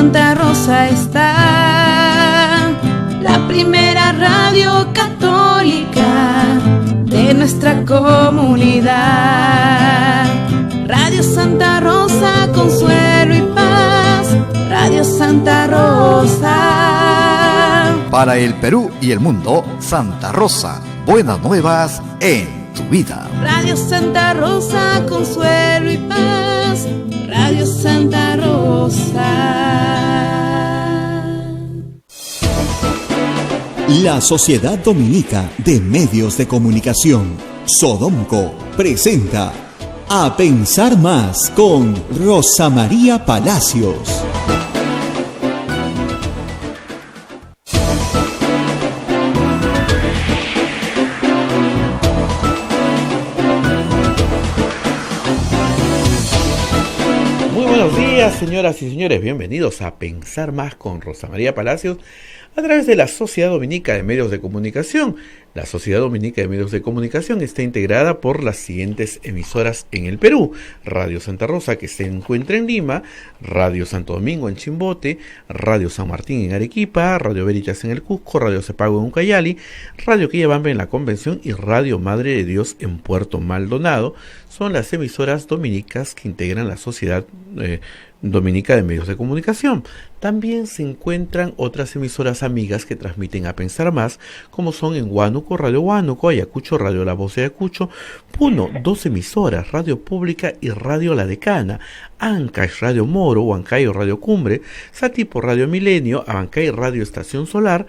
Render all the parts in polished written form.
Santa Rosa está, la primera radio católica de nuestra comunidad. Radio Santa Rosa, consuelo y paz. Radio Santa Rosa. Para el Perú y el mundo, Santa Rosa, buenas nuevas en tu vida. Radio Santa Rosa, consuelo y paz. Radio Santa Rosa. La Sociedad Dominica de Medios de Comunicación, Sodomco, presenta A Pensar Más con Rosa María Palacios. Señoras y señores, bienvenidos a Pensar Más con Rosa María Palacios a través de la Sociedad Dominica de Medios de Comunicación. La Sociedad Dominica de Medios de Comunicación está integrada por las siguientes emisoras en el Perú: Radio Santa Rosa, que se encuentra en Lima, Radio Santo Domingo en Chimbote, Radio San Martín en Arequipa, Radio Veritas en el Cusco, Radio Cepago en Ucayali, Radio Quillabamba en la Convención y Radio Madre de Dios en Puerto Maldonado. Son las emisoras dominicas que integran la Sociedad Dominica de Medios de Comunicación. También se encuentran otras emisoras amigas que transmiten A Pensar Más, como son en Huánuco, Radio Huánuco, Ayacucho, Radio La Voz de Ayacucho, Puno, 2 emisoras, Radio Pública y Radio La Decana, Ancash, Radio Moro, Huancayo, Radio Cumbre, Satipo, Radio Milenio, Abancay, Radio Estación Solar,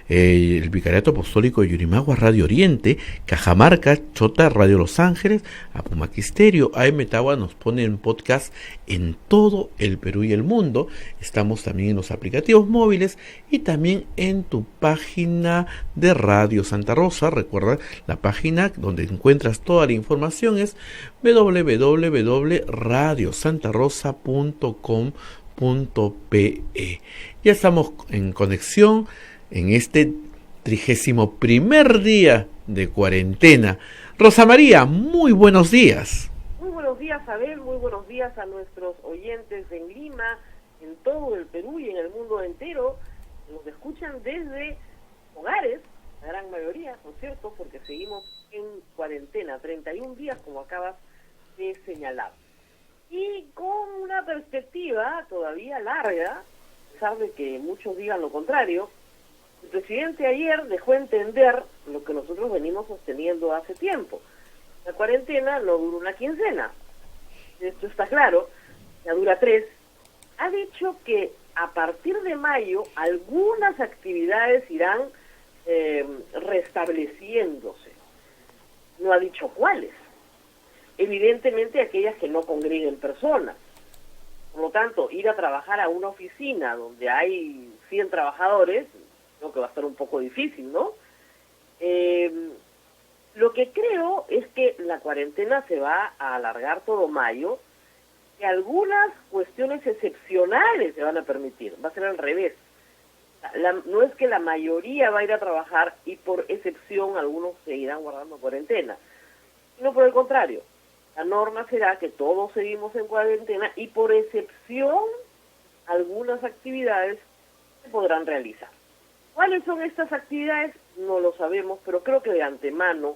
el Vicariato Apostólico de Yurimagua, Radio Oriente, Cajamarca, Chota, Radio Los Ángeles, Apumaquisterio, AM Tawa nos pone en podcast en todo el Perú y el mundo. Estamos también en los aplicativos móviles y también en tu página de Radio Santa Rosa. Recuerda, la página donde encuentras toda la información es www.radiosantarosa.com.pe. Ya estamos en conexión en este 31º día de cuarentena. Rosa María, muy buenos días. Muy buenos días, Abel, muy buenos días a nuestros oyentes en Lima, en todo el Perú y en el mundo entero. Nos escuchan desde hogares, la gran mayoría, ¿no es cierto?, porque seguimos en cuarentena, 31 días, como acabas de señalar. Y con una perspectiva todavía larga, a pesar de que muchos digan lo contrario. El presidente ayer dejó entender lo que nosotros venimos sosteniendo hace tiempo. La cuarentena no dura una quincena. Esto está claro, ya dura 3. Ha dicho que a partir de mayo algunas actividades irán restableciéndose. No ha dicho cuáles. Evidentemente aquellas que no congreguen personas. Por lo tanto, ir a trabajar a una oficina donde hay 100 trabajadores, creo que va a estar un poco difícil, ¿no? Lo que creo es que la cuarentena se va a alargar todo mayo, que algunas cuestiones excepcionales se van a permitir, va a ser al revés. No es que la mayoría va a ir a trabajar y por excepción algunos seguirán guardando cuarentena, sino por el contrario, la norma será que todos seguimos en cuarentena y por excepción algunas actividades se podrán realizar. ¿Cuáles son estas actividades? No lo sabemos, pero creo que de antemano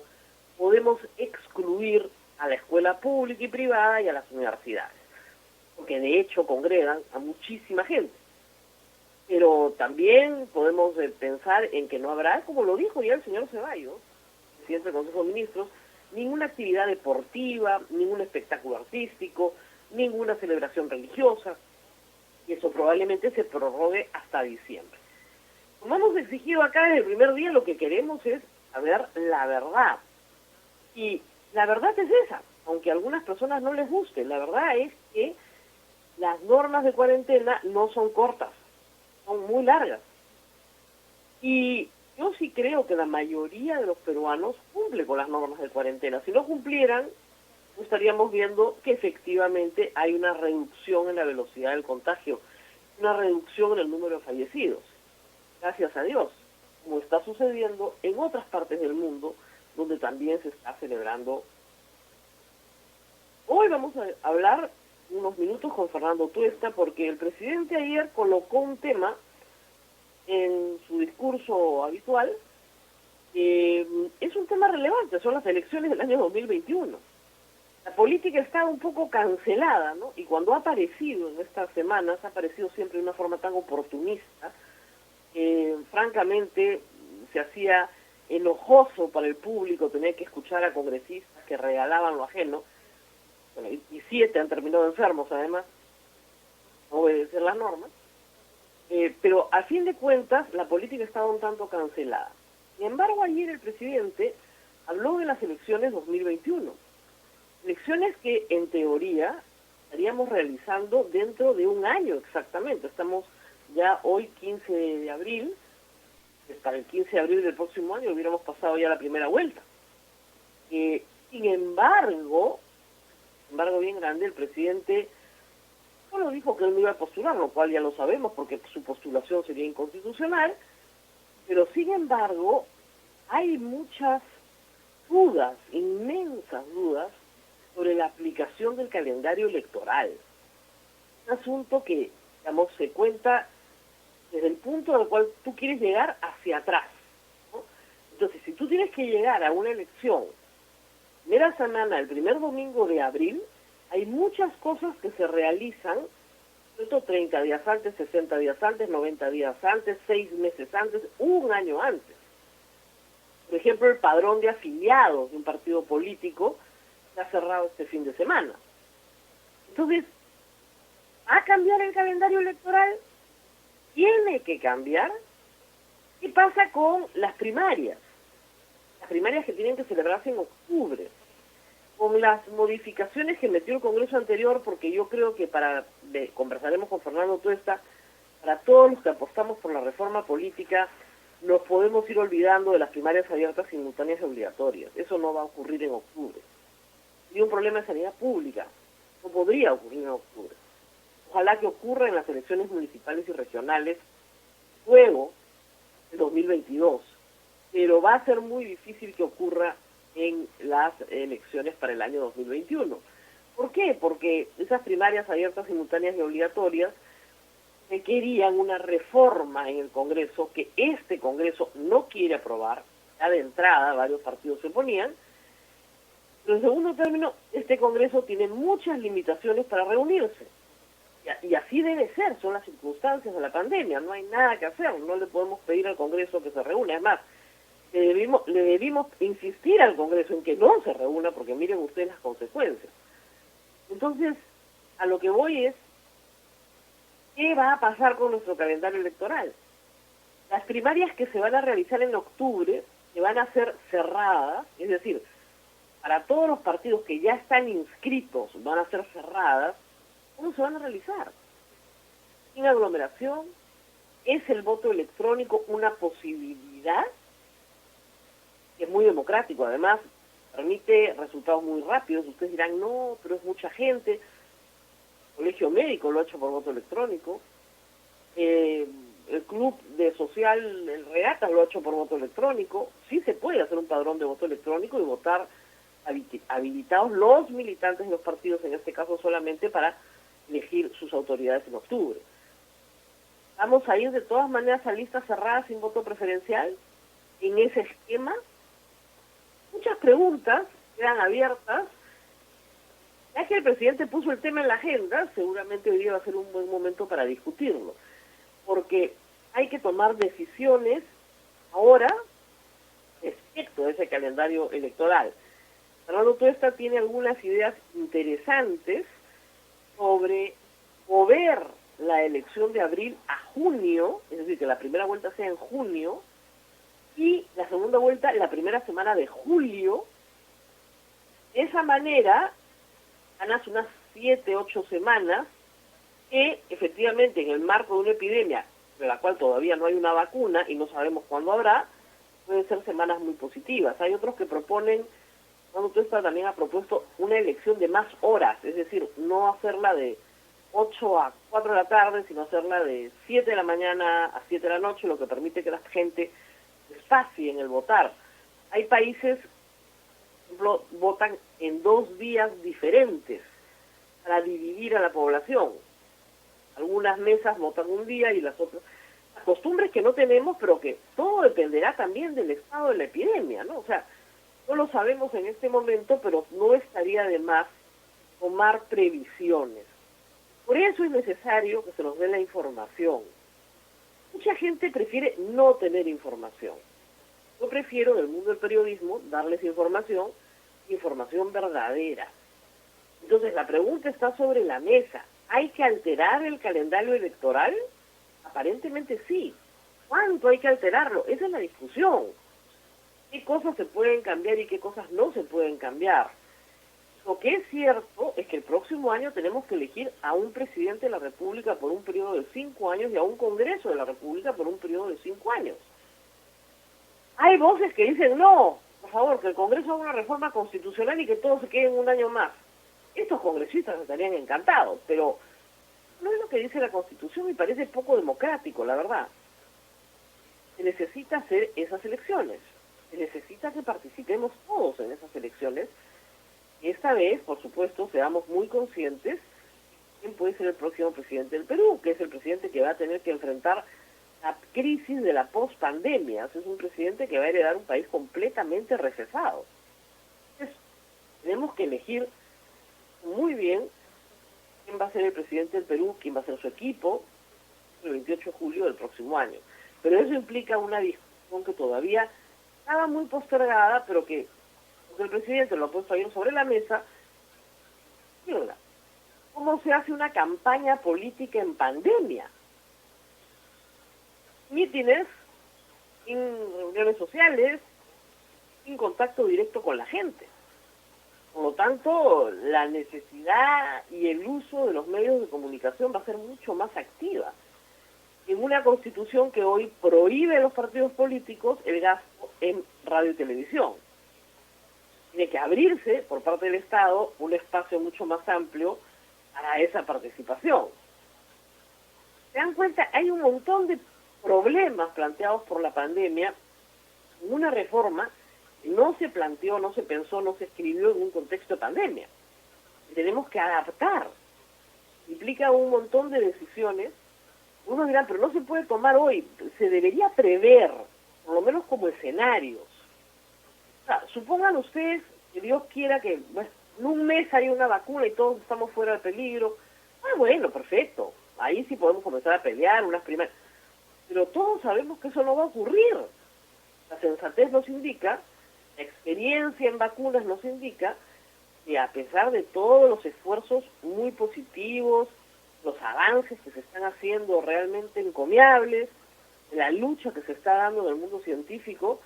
podemos excluir a la escuela pública y privada y a las universidades, porque de hecho congregan a muchísima gente. Pero también podemos pensar en que no habrá, como lo dijo ya el señor Ceballos, presidente del Consejo de Ministros, ninguna actividad deportiva, ningún espectáculo artístico, ninguna celebración religiosa, y eso probablemente se prorrogue hasta diciembre. Como hemos exigido acá desde el primer día, lo que queremos es saber la verdad. Y la verdad es esa, aunque a algunas personas no les guste. La verdad es que las normas de cuarentena no son cortas, son muy largas. Y yo sí creo que la mayoría de los peruanos cumple con las normas de cuarentena. Si no cumplieran, estaríamos viendo que efectivamente hay una reducción en la velocidad del contagio, una reducción en el número de fallecidos. Gracias a Dios, como está sucediendo en otras partes del mundo, donde también se está celebrando. Hoy vamos a hablar unos minutos con Fernando Tuesta, porque el presidente ayer colocó un tema en su discurso habitual. Es un tema relevante, son las elecciones del año 2021. La política está un poco cancelada, ¿no? Y cuando ha aparecido en estas semanas, ha aparecido siempre de una forma tan oportunista, francamente se hacía enojoso para el público tener que escuchar a congresistas que regalaban lo ajeno. Bueno, y 7 han terminado enfermos, además, no obedecer las normas. Pero a fin de cuentas, la política estaba un tanto cancelada. Sin embargo, ayer el presidente habló de las elecciones 2021. Elecciones que, en teoría, estaríamos realizando dentro de un año exactamente. Estamos ya hoy 15 de abril. Para el 15 de abril del próximo año hubiéramos pasado ya la primera vuelta. Sin embargo, bien grande, el presidente solo dijo que él no iba a postular, lo cual ya lo sabemos porque su postulación sería inconstitucional, pero sin embargo hay muchas dudas, inmensas dudas, sobre la aplicación del calendario electoral. Un asunto que, digamos, se cuenta desde el punto al cual tú quieres llegar hacia atrás, ¿no? Entonces, si tú tienes que llegar a una elección primera semana, el primer domingo de abril, hay muchas cosas que se realizan, ¿cierto? 30 días antes, 60 días antes, 90 días antes, 6 meses antes, un año antes. Por ejemplo, el padrón de afiliados de un partido político se ha cerrado este fin de semana. Entonces, ¿va a cambiar el calendario electoral? Tiene que cambiar. ¿Qué pasa con las primarias? Las primarias que tienen que celebrarse en octubre. Con las modificaciones que metió el Congreso anterior, porque yo creo que conversaremos con Fernando Tuesta, para todos los que apostamos por la reforma política, nos podemos ir olvidando de las primarias abiertas, simultáneas y obligatorias. Eso no va a ocurrir en octubre. Hay un problema de sanidad pública. No podría ocurrir en octubre. Ojalá que ocurra en las elecciones municipales y regionales luego del 2022, pero va a ser muy difícil que ocurra en las elecciones para el año 2021. ¿Por qué? Porque esas primarias abiertas, simultáneas y obligatorias requerían una reforma en el Congreso que este Congreso no quiere aprobar. Ya de entrada varios partidos se oponían. Pero en segundo término, este Congreso tiene muchas limitaciones para reunirse. Y así debe ser, son las circunstancias de la pandemia, no hay nada que hacer, no le podemos pedir al Congreso que se reúna. Además, le debimos insistir al Congreso en que no se reúna, porque miren ustedes las consecuencias. Entonces, a lo que voy es, ¿qué va a pasar con nuestro calendario electoral? Las primarias que se van a realizar en octubre, que van a ser cerradas, es decir, para todos los partidos que ya están inscritos van a ser cerradas. ¿Cómo se van a realizar? Sin aglomeración. ¿Es el voto electrónico una posibilidad? Es muy democrático, además permite resultados muy rápidos. Ustedes dirán, no, pero es mucha gente. El Colegio Médico lo ha hecho por voto electrónico. El Club de Social, el Regatas, lo ha hecho por voto electrónico. Sí se puede hacer un padrón de voto electrónico y votar habilitados los militantes de los partidos, en este caso solamente para elegir sus autoridades en octubre. ¿Vamos a ir de todas maneras a listas cerradas sin voto preferencial en ese esquema? Muchas preguntas quedan abiertas. Ya que el presidente puso el tema en la agenda, seguramente hoy día va a ser un buen momento para discutirlo, porque hay que tomar decisiones ahora respecto a ese calendario electoral. Fernando Tuesta tiene algunas ideas interesantes sobre mover la elección de abril a junio, es decir, que la primera vuelta sea en junio, y la segunda vuelta la primera semana de julio. De esa manera, ganas unas 7, 8 semanas, que efectivamente en el marco de una epidemia, de la cual todavía no hay una vacuna y no sabemos cuándo habrá, pueden ser semanas muy positivas. Hay otros que proponen, Fernando Tuesta también ha propuesto una elección de más horas, es decir, no hacerla de 8 a 4 de la tarde, sino hacerla de 7 de la mañana a 7 de la noche, lo que permite que la gente espacie en el votar. Hay países, por ejemplo, votan en 2 días diferentes. para dividir a la población. Algunas mesas votan un día y las otras... Costumbres que no tenemos, pero que todo dependerá también del estado de la epidemia, ¿no? O sea, no lo sabemos en este momento, pero no estaría de más tomar previsiones. Por eso es necesario que se nos dé la información. Mucha gente prefiere no tener información. Yo prefiero, en el mundo del periodismo, darles información verdadera. Entonces, la pregunta está sobre la mesa. ¿Hay que alterar el calendario electoral? Aparentemente sí. ¿Cuánto hay que alterarlo? Esa es la discusión. ¿Qué cosas se pueden cambiar y qué cosas no se pueden cambiar? Lo que es cierto es que el próximo año tenemos que elegir a un presidente de la República por un periodo de 5 años y a un Congreso de la República por un periodo de 5 años. Hay voces que dicen, no, por favor, que el Congreso haga una reforma constitucional y que todos se queden un año más. Estos congresistas estarían encantados, pero no es lo que dice la Constitución y parece poco democrático, la verdad. Se necesita hacer esas elecciones. Se necesita que participemos todos en esas elecciones. Y esta vez, por supuesto, seamos muy conscientes de quién puede ser el próximo presidente del Perú, que es el presidente que va a tener que enfrentar la crisis de la post-pandemia. Es un presidente que va a heredar un país completamente recesado. Entonces, tenemos que elegir muy bien quién va a ser el presidente del Perú, quién va a ser su equipo, el 28 de julio del próximo año. Pero eso implica una discusión que todavía estaba muy postergada, pero que el presidente lo ha puesto ahí sobre la mesa. ¿Cómo se hace una campaña política en pandemia? Mítines, sin reuniones sociales, sin contacto directo con la gente. Por lo tanto, la necesidad y el uso de los medios de comunicación va a ser mucho más activa. En una constitución que hoy prohíbe a los partidos políticos el gasto en radio y televisión. Tiene que abrirse por parte del Estado un espacio mucho más amplio para esa participación. ¿Se dan cuenta? Hay un montón de problemas planteados por la pandemia en una reforma que no se planteó, no se pensó, no se escribió en un contexto de pandemia. Tenemos que adaptar. Implica un montón de decisiones. Unos dirán, pero no se puede tomar hoy. Se debería prever, por lo menos como escenarios. O sea, supongan ustedes que Dios quiera que en un mes haya una vacuna y todos estamos fuera de peligro. Bueno, perfecto. Ahí sí podemos comenzar a pelear unas primeras. Pero todos sabemos que eso no va a ocurrir. La sensatez nos indica, la experiencia en vacunas nos indica que a pesar de todos los esfuerzos muy positivos, los avances que se están haciendo realmente encomiables, la lucha que se está dando en el mundo científico,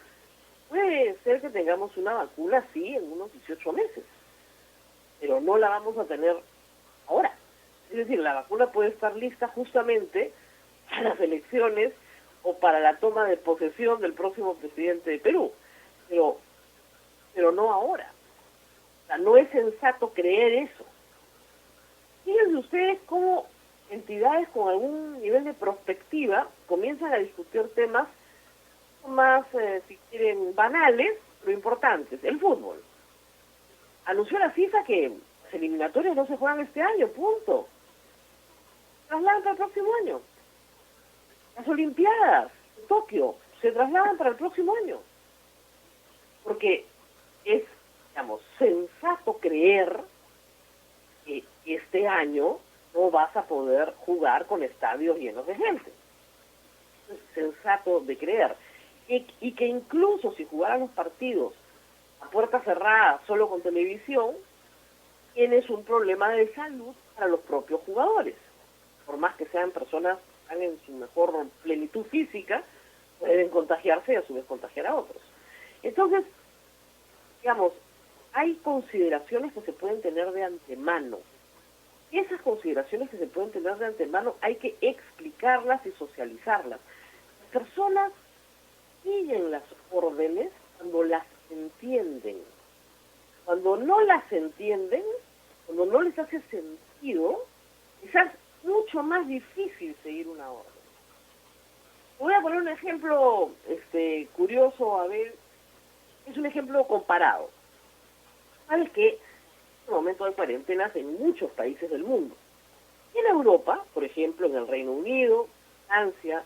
puede ser que tengamos una vacuna así en unos 18 meses, pero no la vamos a tener ahora. Es decir, la vacuna puede estar lista justamente para las elecciones o para la toma de posesión del próximo presidente de Perú, pero no ahora. O sea, no es sensato creer eso. Fíjense ustedes cómo entidades con algún nivel de prospectiva comienzan a discutir temas más, si quieren, banales, pero importantes. El fútbol. Anunció la FIFA que las eliminatorias no se juegan este año, punto. Trasladan para el próximo año. Las Olimpiadas de Tokio se trasladan para el próximo año. Porque es, digamos, sensato creer que este año no vas a poder jugar con estadios llenos de gente. Es sensato de creer. Y que incluso si jugaran los partidos a puerta cerrada, solo con televisión, tienes un problema de salud para los propios jugadores. Por más que sean personas que están en su mejor plenitud física, pueden contagiarse y a su vez contagiar a otros. Entonces, digamos, hay consideraciones que se pueden tener de antemano. Esas consideraciones que se pueden tener de antemano hay que explicarlas y socializarlas. Las personas siguen las órdenes cuando las entienden. Cuando no las entienden, cuando no les hace sentido, quizás mucho más difícil seguir una orden. Voy a poner un ejemplo curioso, a ver, es un ejemplo comparado. ¿Sabes qué? En este momento de cuarentenas en muchos países del mundo. Y en Europa, por ejemplo, en el Reino Unido, Francia,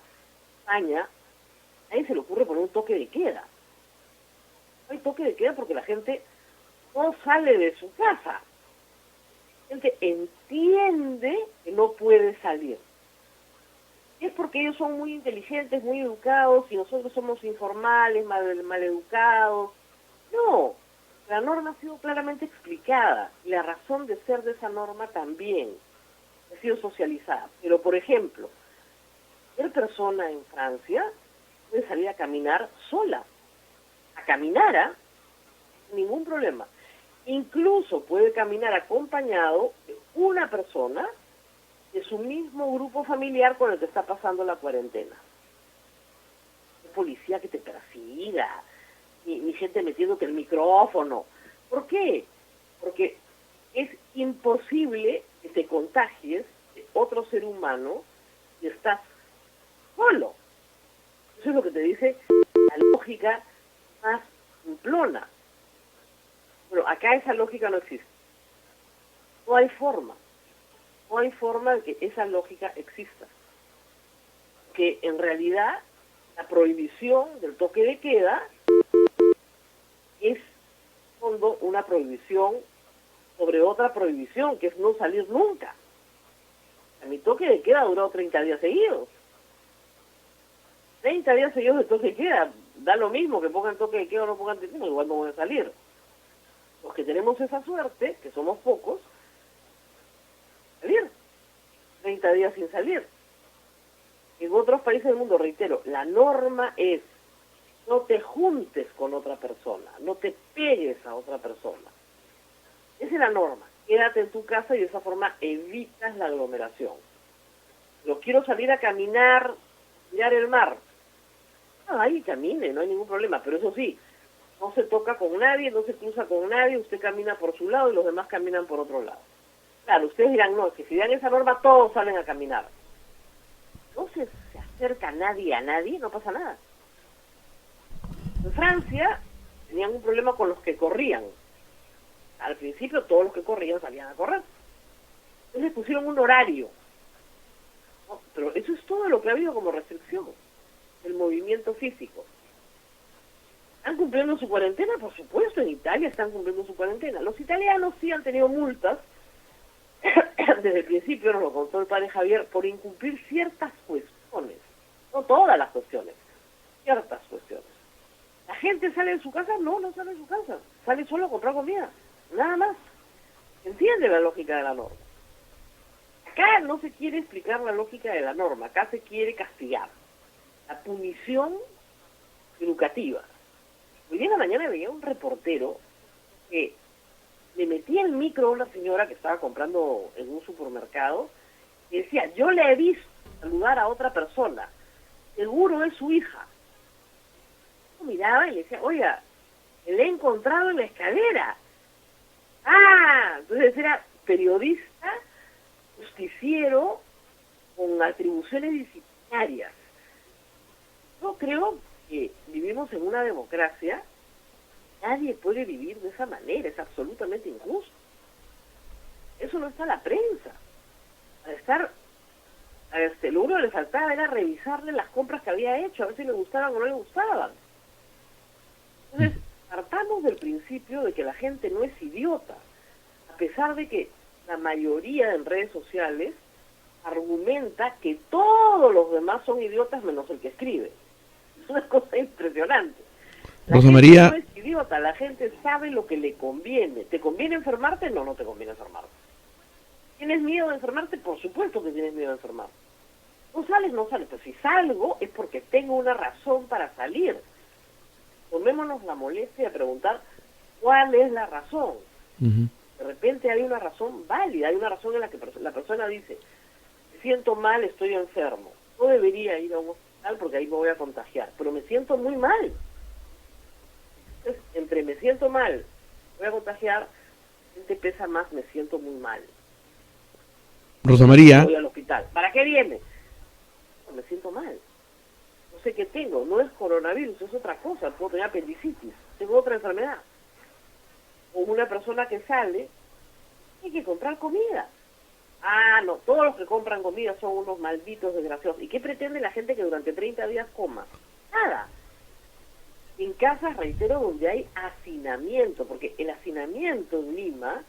España, a nadie se le ocurre poner un toque de queda. No hay toque de queda porque la gente no sale de su casa. La gente entiende que no puede salir. Es porque ellos son muy inteligentes, muy educados, y nosotros somos informales, maleducados. No, la norma ha sido claramente explicada, y la razón de ser de esa norma también ha sido socializada. Pero, por ejemplo, cualquier persona en Francia puede salir a caminar sola. A caminar, ¿ah? Ningún problema. Incluso puede caminar acompañado de una persona de su mismo grupo familiar con el que está pasando la cuarentena. No policía que te persiga, ni gente metiéndote el micrófono. ¿Por qué? Porque es imposible que te contagies de otro ser humano y estás solo. Eso es lo que te dice la lógica más simplona. Pero acá esa lógica no existe. No hay forma. No hay forma de que esa lógica exista. Que en realidad la prohibición del toque de queda es, en fondo, una prohibición sobre otra prohibición, que es no salir nunca. Mi toque de queda ha durado 30 días seguidos. 30 días seguidos de toque de queda. Da lo mismo que pongan toque de queda o no pongan toque de queda, igual no voy a salir. Los que tenemos esa suerte, que somos pocos, salir. 30 días sin salir. En otros países del mundo, reitero, la norma es no te juntes con otra persona, no te pegues a otra persona. Esa es la norma. Quédate en tu casa y de esa forma evitas la aglomeración. Pero quiero salir a caminar, mirar el mar. Ahí camine, no hay ningún problema, pero eso sí, no se toca con nadie, no se cruza con nadie, usted camina por su lado y los demás caminan por otro lado. Claro, ustedes dirán, no, es que si dan esa norma todos salen a caminar. No se acerca nadie a nadie, no pasa nada. En Francia tenían un problema con los que corrían. Al principio todos los que corrían salían a correr. Entonces pusieron un horario. No, pero eso es todo lo que ha habido como restricción. El movimiento físico. ¿Están cumpliendo su cuarentena? Por supuesto, en Italia están cumpliendo su cuarentena. Los italianos sí han tenido multas, desde el principio nos lo contó el padre Javier, por incumplir ciertas cuestiones. No todas las cuestiones, ciertas cuestiones. ¿La gente sale de su casa? No, no sale de su casa. Sale solo a comprar comida, nada más. ¿Entiende la lógica de la norma? Acá no se quiere explicar la lógica de la norma, acá se quiere castigar. La punición educativa. Hoy día en la mañana veía un reportero que le metía el micro a una señora que estaba comprando en un supermercado y decía, yo le he visto saludar a otra persona, seguro es su hija. Yo miraba y le decía, oiga, le he encontrado en la escalera. Ah, entonces era periodista, justiciero, con atribuciones disciplinarias. Yo creo que vivimos en una democracia, nadie puede vivir de esa manera, es absolutamente injusto. Eso no está en la prensa. Al estar, lo único que le faltaba era revisarle las compras que había hecho, a ver si le gustaban o no le gustaban. Entonces, partamos del principio de que la gente no es idiota, a pesar de que la mayoría en redes sociales argumenta que todos los demás son idiotas menos el que escribe. Es una cosa impresionante. La Rosa gente María, no es idiota, la gente sabe lo que le conviene. ¿Te conviene enfermarte? No, no te conviene enfermarte. ¿Tienes miedo de enfermarte? Por supuesto que tienes miedo de enfermarte. No sales, no sales. Pero si salgo es porque tengo una razón para salir. Tomémonos la molestia de preguntar cuál es la razón. De repente hay una razón válida, hay una razón en la que la persona dice, me siento mal, estoy enfermo. No debería ir a un hospital porque ahí me voy a contagiar, pero me siento muy mal. Entonces, entre me siento mal, voy a contagiar, gente pesa más, me siento muy mal. Rosa María, Voy al hospital. ¿Para qué viene? No, me siento mal. No sé qué tengo, no es coronavirus, es otra cosa, puedo tener apendicitis, tengo otra enfermedad. O una persona que sale Hay que comprar comida. Ah, no, todos los que compran comida son unos malditos desgraciados. ¿Y qué pretende la gente que durante 30 días coma? Nada. En casas, reitero, donde hay hacinamiento, porque el hacinamiento en Lima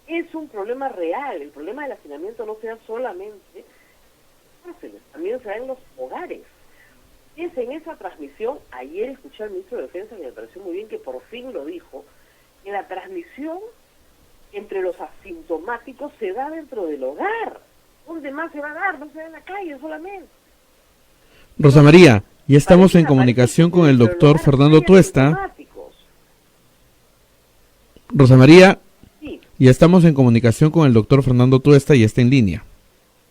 es un problema real. El problema del hacinamiento no se da solamente en cárceles, también se da en los hogares. Es en esa transmisión, ayer escuché al ministro de Defensa y me pareció muy bien que por fin lo dijo, que la transmisión entre los asintomáticos se da dentro del hogar. ¿Dónde más se va a dar? No se da en la calle solamente. Rosa María, ya estamos en comunicación con el doctor Fernando Tuesta. Rosa María, sí. Ya estamos en comunicación con el doctor Fernando Tuesta y está en línea.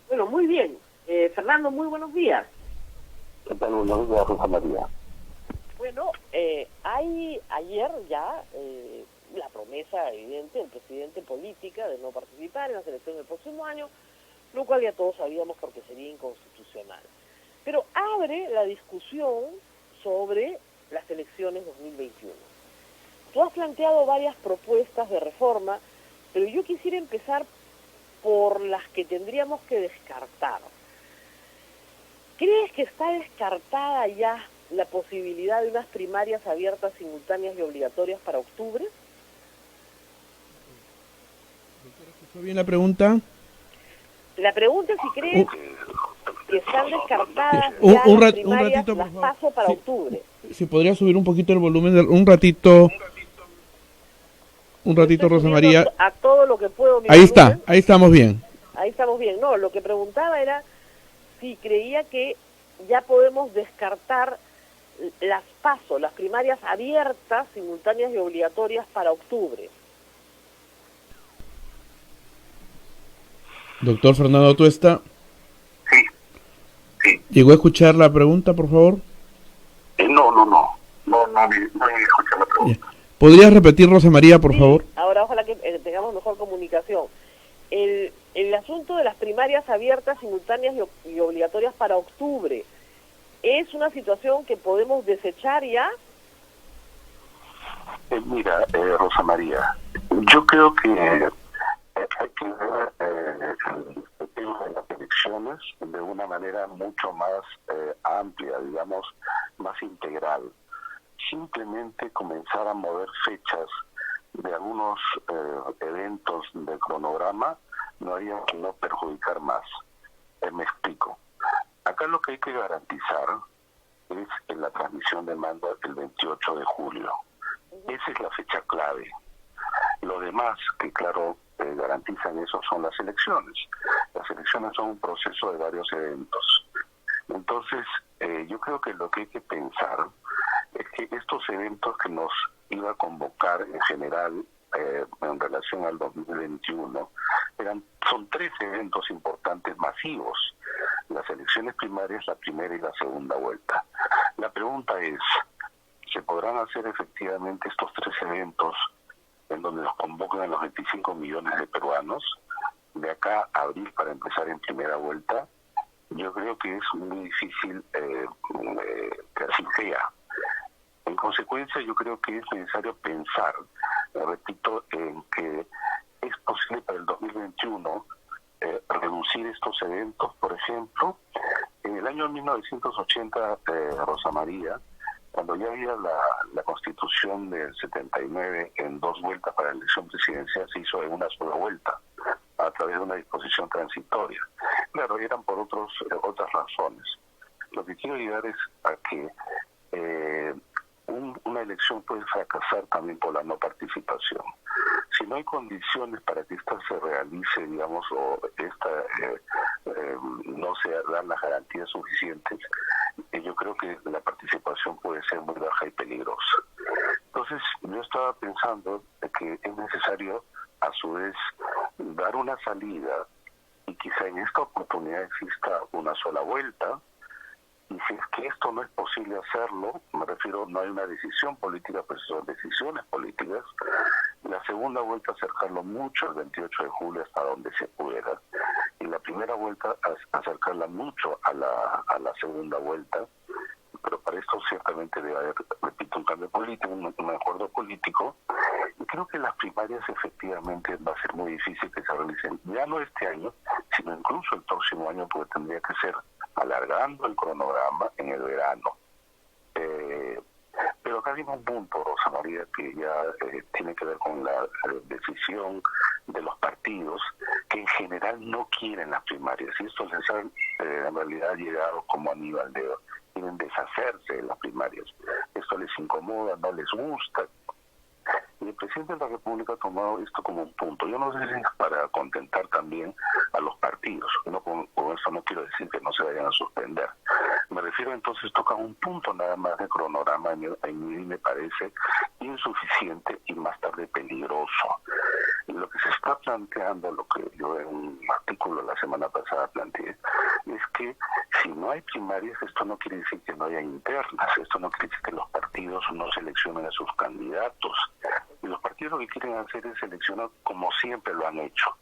Bueno, muy bien. Fernando, muy buenos días. ¿Qué tal? Buenos días, Rosa María. Bueno, hay ayer ya la promesa evidente del presidente política de no participar en las elecciones del próximo año, lo cual ya todos sabíamos porque sería inconstitucional. Pero abre la discusión sobre las elecciones 2021. Tú has planteado varias propuestas de reforma, pero yo quisiera empezar por las que tendríamos que descartar. ¿Crees que está descartada ya la posibilidad de unas primarias abiertas, simultáneas y obligatorias para octubre? ¿Escuchó bien la pregunta? La pregunta es si crees que están descartadas Un ya las ratito, primarias, por las favor. paso para Sí. octubre. Si podría subir un poquito el volumen, un ratito, Estoy Rosa subiendo María. a todo lo que puedo. Mi Ahí volumen. está, ahí estamos bien. Ahí estamos bien. No, lo que preguntaba era si creía que ya podemos descartar las PASO, las primarias abiertas, simultáneas y obligatorias para octubre. Doctor Fernando Tuesta, Sí. ¿llegó a escuchar la pregunta, por favor? No escuché la pregunta. ¿Podría repetir, Rosa María, por Sí, favor? ahora ojalá que tengamos mejor comunicación. El asunto de las primarias abiertas, simultáneas y obligatorias para octubre, ¿es una situación que podemos desechar ya? Mira, Rosa María, yo creo que hay que ver el tema de las elecciones de una manera mucho más amplia, digamos, más integral. Simplemente comenzar a mover fechas de algunos eventos del cronograma no haría que no perjudicar más. Me explico. Acá lo que hay que garantizar es en la transmisión de mando el 28 de julio. Esa es la fecha clave. Lo demás, que claro, garantizan eso son las elecciones. Las elecciones son un proceso de varios eventos. Entonces, yo creo que lo que hay que pensar es que estos eventos que nos iba a convocar en general en relación al 2021 son 3 eventos importantes masivos: las elecciones primarias, la primera y la segunda vuelta. La pregunta es, ¿se podrán hacer efectivamente estos 3 eventos en donde nos convocan a los 25 millones de peruanos de acá a abril para empezar en primera vuelta? Yo creo que es muy difícil que así sea. En consecuencia, yo creo que es necesario pensar, repito, en que es posible para el 2021 reducir estos eventos. Por ejemplo, en el año 1980, Rosa María, cuando ya había la Constitución del 79 en 2 vueltas para la elección presidencial, se hizo en una sola vuelta, a través de una disposición transitoria. Claro, eran por otras razones. Lo que quiero llegar es a que una elección puede fracasar también por la no participación. Si no hay condiciones para que esta se realice, digamos, o no se dan las garantías suficientes, yo creo que la participación puede ser muy baja y peligrosa. Entonces, yo estaba pensando que es necesario, a su vez, dar una salida, y quizá en esta oportunidad exista una sola vuelta. Y si es que esto no es posible hacerlo, me refiero, no hay una decisión política, pues son decisiones políticas, la segunda vuelta acercarlo mucho al 28 de julio hasta donde se pueda, y la primera vuelta acercarla mucho a la segunda vuelta, pero para esto ciertamente debe haber, repito, un cambio político, un acuerdo político, y creo que las primarias efectivamente va a ser muy difícil que se realicen, ya no este año, sino incluso el próximo año, porque tendría que ser alargando el cronograma en el verano. Pero acá viene un punto, Rosa María, que ya tiene que ver con la decisión de los partidos, que en general no quieren las primarias, y esto les ha en realidad llegado como anillo al dedo. Quieren deshacerse de las primarias. Esto les incomoda, no les gusta. Y el presidente de la República ha tomado esto como un punto. Yo no sé si es para contentar también a los partidos. No, con eso no quiero decir que no se vayan a suspender. Me refiero entonces, toca un punto nada más de cronograma, a mí me parece insuficiente y más tarde peligroso. Lo que se está planteando, lo que yo en un artículo la semana pasada planteé, es que si no hay primarias, esto no quiere decir que no haya internas, esto no quiere decir que los partidos no seleccionen a sus candidatos. Y los partidos lo que quieren hacer es seleccionar como siempre lo han hecho.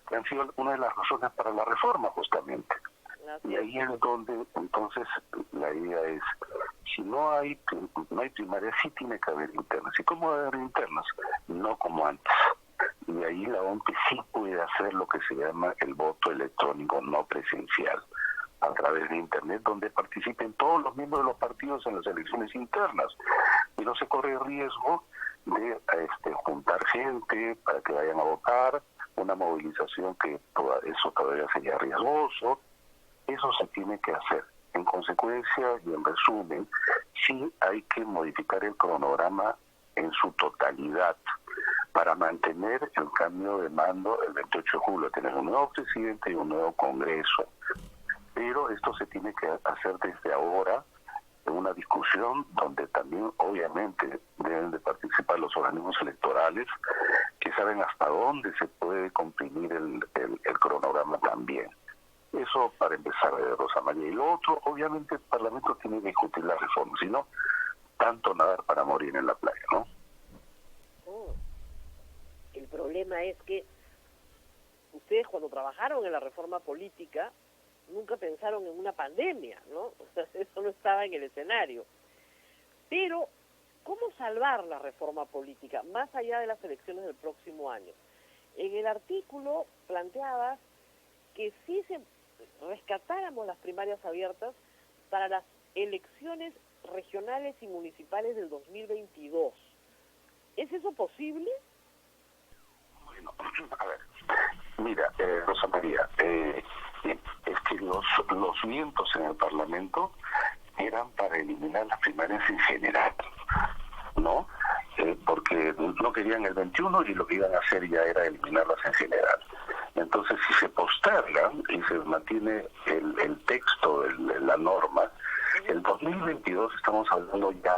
Que han sido una de las razones para la reforma, justamente. Y ahí es donde, entonces, la idea es, si no hay primarias, sí tiene que haber internas. ¿Y cómo va a haber internas? No como antes. Y ahí la OMP sí puede hacer lo que se llama el voto electrónico no presencial, a través de Internet, donde participen todos los miembros de los partidos en las elecciones internas. Y no se corre el riesgo de juntar gente para que vayan a votar, una movilización que eso todavía sería riesgoso. Eso se tiene que hacer. En consecuencia y en resumen, sí hay que modificar el cronograma en su totalidad para mantener el cambio de mando el 28 de julio, tener un nuevo presidente y un nuevo Congreso. Pero esto se tiene que hacer desde ahora en una discusión donde también obviamente deben de participar los organismos electorales que saben hasta dónde se puede comprimir el cronograma también. Eso para empezar, Rosa María. Y lo otro, obviamente el Parlamento tiene que discutir la reforma, si no, tanto nadar para morir en la playa, ¿no? El problema es que ustedes cuando trabajaron en la reforma política nunca pensaron en una pandemia, ¿no? O sea, eso no estaba en el escenario. Pero, ¿cómo salvar la reforma política más allá de las elecciones del próximo año? En el artículo planteabas que si se rescatáramos las primarias abiertas para las elecciones regionales y municipales del 2022. ¿Es eso posible? Bueno, a ver, mira, Rosa María, es que los vientos en el Parlamento eran para eliminar las primarias en general, ¿no? Porque no querían el 21 y lo que iban a hacer ya era eliminarlas en general. Entonces, si se postergan y se mantiene el texto de la norma, el 2022 estamos hablando ya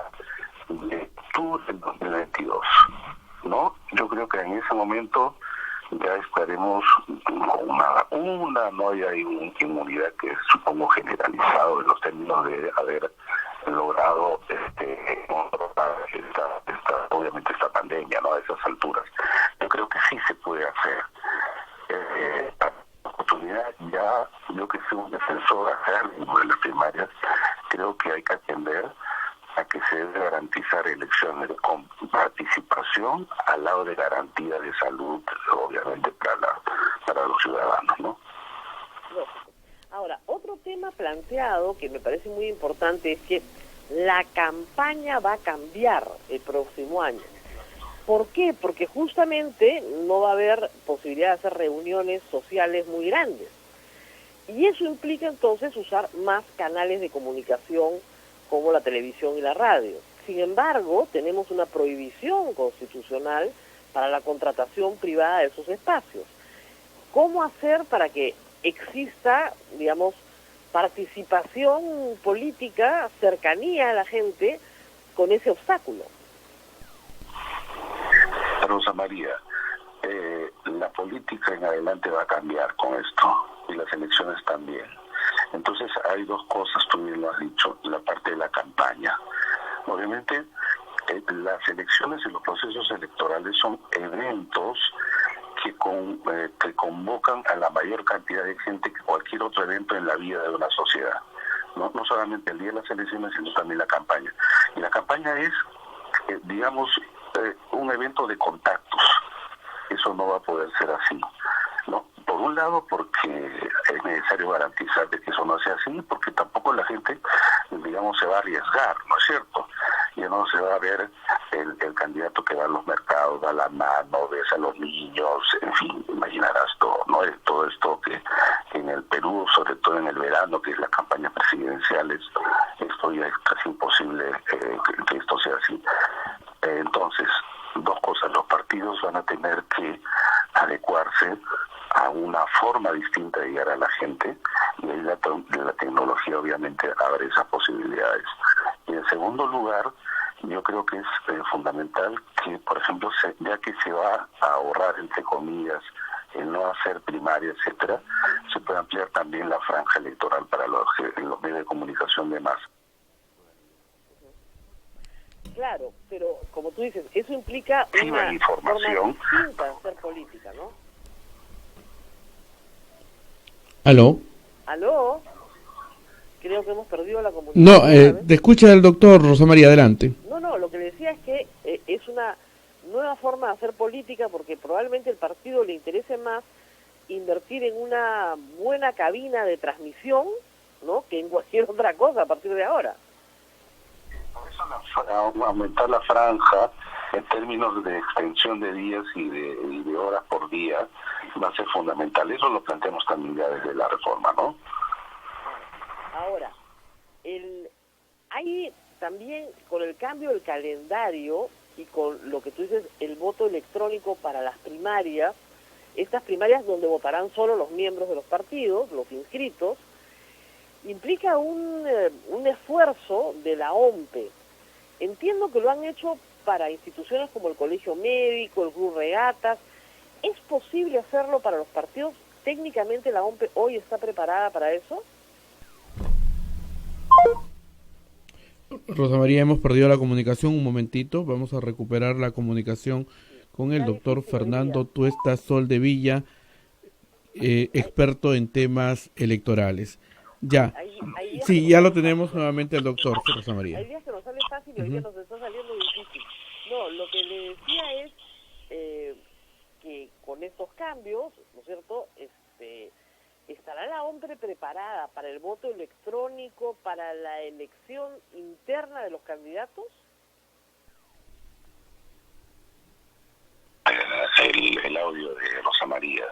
de octubre del 2022, ¿no? Yo creo que en ese momento ya estaremos con una vacuna, no hay una inmunidad que supongo generalizado en los términos de haber logrado controlar obviamente esta pandemia, ¿no? A esas alturas. Yo creo que sí se puede hacer. La oportunidad ya, yo que soy un defensor acérrimo de las primarias, creo que hay que atender a que se debe garantizar elecciones con participación al lado de garantía de salud, obviamente para los ciudadanos, ¿no? Lógico. Ahora, otro tema planteado que me parece muy importante es que la campaña va a cambiar el próximo año. ¿Por qué? Porque justamente no va a haber posibilidad de hacer reuniones sociales muy grandes. Y eso implica entonces usar más canales de comunicación como la televisión y la radio. Sin embargo, tenemos una prohibición constitucional para la contratación privada de esos espacios. ¿Cómo hacer para que exista, digamos, participación política, cercanía a la gente con ese obstáculo? Rosa María, la política en adelante va a cambiar con esto y las elecciones también. Entonces hay dos cosas, tú bien lo has dicho, la parte de la campaña. Obviamente las elecciones y los procesos electorales son eventos que convocan a la mayor cantidad de gente que cualquier otro evento en la vida de una sociedad. No solamente el día de las elecciones, sino también la campaña. Y la campaña es, digamos, un evento de contactos. Eso no va a poder ser así, ¿no? Por un lado, porque es necesario garantizar de que eso no sea así, porque tampoco la gente, digamos, se va a arriesgar, ¿no es cierto? Ya no se va a ver el candidato que va a los mercados, da la mano, besa a los niños, en fin, imaginarás todo, ¿no? Todo esto que en el Perú, sobre todo en el verano, que es las campañas presidenciales, esto ya es casi imposible que esto sea así. Entonces, dos cosas, los partidos van a tener que adecuarse a una forma distinta de llegar a la gente, y ahí la tecnología obviamente abre esas posibilidades. Y en segundo lugar, yo creo que es fundamental que, por ejemplo, ya que se va a ahorrar, entre comillas, el no hacer primaria, etcétera, se puede ampliar también la franja electoral para los medios de comunicación de masa. Claro, pero como tú dices, eso implica sí, una información forma distinta de hacer política, ¿no? ¿Aló? ¿Aló? Creo que hemos perdido la comunicación. No, te escucha el doctor Rosa María, adelante. No, lo que le decía es que es una nueva forma de hacer política, porque probablemente el partido le interese más invertir en una buena cabina de transmisión, ¿no?, que en cualquier otra cosa a partir de ahora. Aumentar la franja en términos de extensión de días y de horas por día va a ser fundamental. Eso lo planteamos también ya desde la reforma, ¿no? Ahora, hay también, con el cambio del calendario y con lo que tú dices, el voto electrónico para las primarias, estas primarias donde votarán solo los miembros de los partidos, los inscritos, implica un esfuerzo de la OMPE. Entiendo que lo han hecho para instituciones como el Colegio Médico, el Club Regatas. ¿Es posible hacerlo para los partidos? ¿Técnicamente la OMPE hoy está preparada para eso? Rosa María, hemos perdido la comunicación, un momentito, vamos a recuperar la comunicación con el doctor Fernando Tuesta Soldevilla, experto en temas electorales. Ya, sí, ya lo tenemos nuevamente el doctor Rosa María. Hay días que nos sale fácil y hoy día nos está saliendo difícil. No, lo que le decía es que con estos cambios, ¿no es cierto?, ¿estará la OMPE preparada para el voto electrónico, para la elección interna de los candidatos? El audio de Rosa María.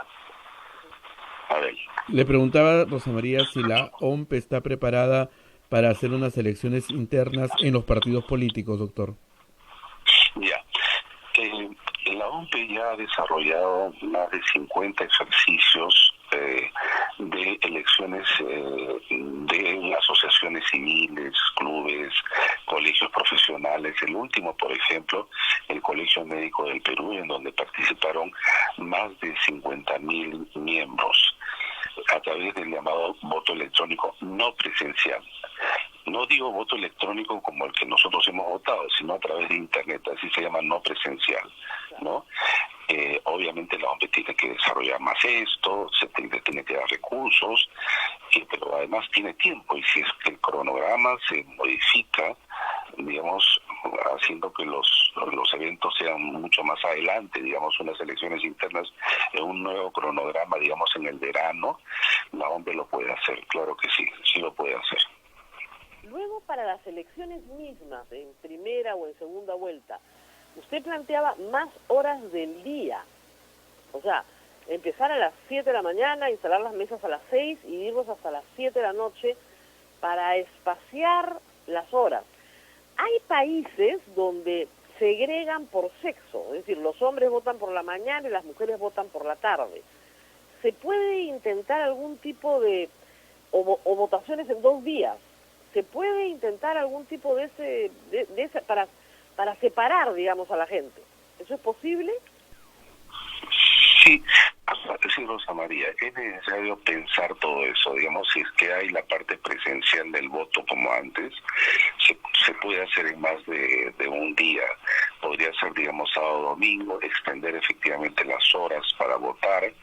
A ver. Le preguntaba a Rosa María si la OMPE está preparada para hacer unas elecciones internas en los partidos políticos, doctor. Ya. La OMPE ya ha desarrollado más de 50 ejercicios de elecciones de asociaciones civiles, clubes, colegios profesionales. El último, por ejemplo, el Colegio Médico del Perú, en donde participaron más de 50.000 miembros a través del llamado voto electrónico no presencial. No digo voto electrónico como el que nosotros hemos votado, sino a través de Internet, así se llama no presencial, ¿no? Obviamente la OMPE tiene que desarrollar más esto, se tiene que dar recursos, pero además tiene tiempo, y si es que el cronograma se modifica, digamos, haciendo que los eventos sean mucho más adelante, digamos, unas elecciones internas en un nuevo cronograma, digamos, en el verano, la OMPE lo puede hacer, claro que sí, sí lo puede hacer. Luego, para las elecciones mismas, en primera o en segunda vuelta, usted planteaba más horas del día. O sea, empezar a las 7 de la mañana, instalar las mesas a las 6 y irnos hasta las 7 de la noche para espaciar las horas. Hay países donde segregan por sexo, es decir, los hombres votan por la mañana y las mujeres votan por la tarde. ¿Se puede intentar algún tipo de, o votaciones en 2 días? ¿Se puede intentar algún tipo de ese para separar, digamos, a la gente? ¿Eso es posible? Sí, Rosa María, es necesario pensar todo eso, digamos, si es que hay la parte presencial del voto como antes, se puede hacer en más de un día, podría ser, digamos, sábado, domingo, extender efectivamente las horas para votar.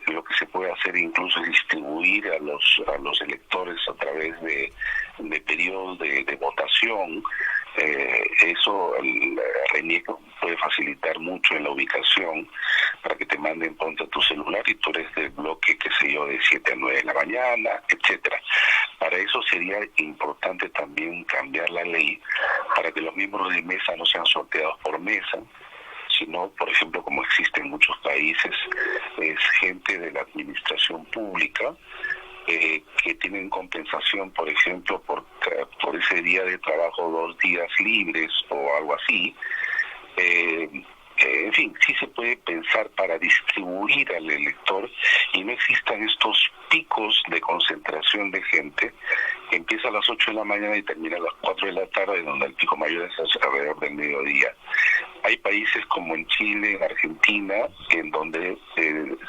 Lo que se puede hacer incluso es distribuir a los electores a través de periodos de votación, Eso el RENIEC puede facilitar mucho en la ubicación para que te manden, ponte a tu celular y tú eres del bloque, qué sé yo, de 7 a 9 de la mañana, etcétera. Para eso sería importante también cambiar la ley para que los miembros de mesa no sean sorteados por mesa, sino, por ejemplo, como existe en muchos países, es gente de la administración pública que tienen compensación, por ejemplo, por ese día de trabajo, 2 días libres o algo así. En fin, sí se puede pensar para distribuir al elector y no existan estos picos de concentración de gente que empieza a las 8 de la mañana y termina a las 4 de la tarde, donde el pico mayor es alrededor del mediodía. Hay países como en Chile, en Argentina, en donde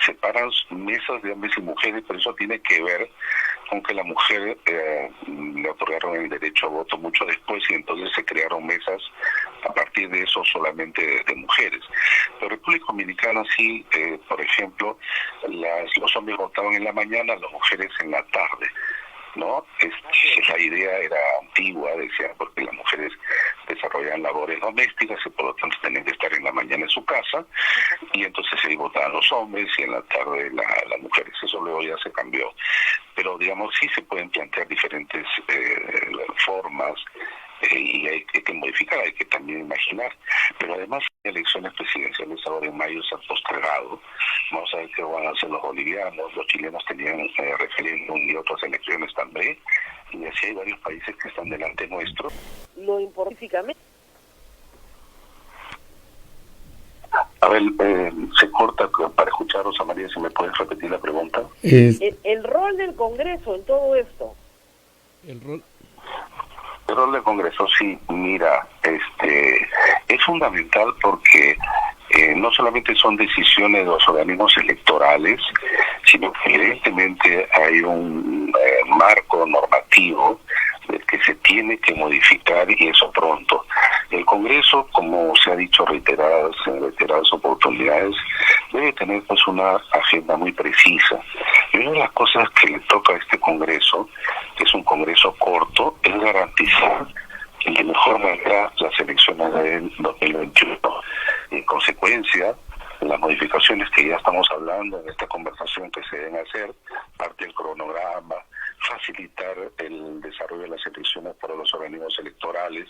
separan mesas de hombres y mujeres, pero eso tiene que ver con que la mujer le otorgaron el derecho a voto mucho después y entonces se crearon mesas a partir de eso solamente de mujeres. Pero República Dominicana sí, por ejemplo, los hombres votaban en la mañana, las mujeres en la tarde, ¿no? La idea era antigua, decía, porque las mujeres desarrollaban labores domésticas y por lo tanto tenían que estar en la mañana en su casa y entonces ahí votaban los hombres y en la tarde las mujeres. Eso luego ya se cambió. Pero digamos, sí se pueden plantear diferentes formas y hay que modificar, hay que también imaginar. Pero además, elecciones presidenciales ahora en mayo se han postergado. Vamos a ver qué van a hacer los bolivianos. Los chilenos tenían referéndum y otras elecciones también. Y así hay varios países que están delante nuestro. Lo importante. A ver, se corta para escuchar, Rosa María, si me puedes repetir la pregunta. El rol del Congreso en todo esto. El rol del Congreso, sí, mira, es fundamental porque no solamente son decisiones de los organismos electorales, sino que evidentemente hay un marco normativo que se tiene que modificar y eso pronto. El Congreso, como se ha dicho en reiteradas oportunidades, debe tener pues una agenda muy precisa. Y una de las cosas que le toca a este Congreso, que es un Congreso corto, es garantizar que de mejor manera las elecciones del 2021. En consecuencia, las modificaciones que ya estamos hablando en esta conversación que se deben hacer, parte del cronograma, facilitar el desarrollo de las elecciones para los organismos electorales.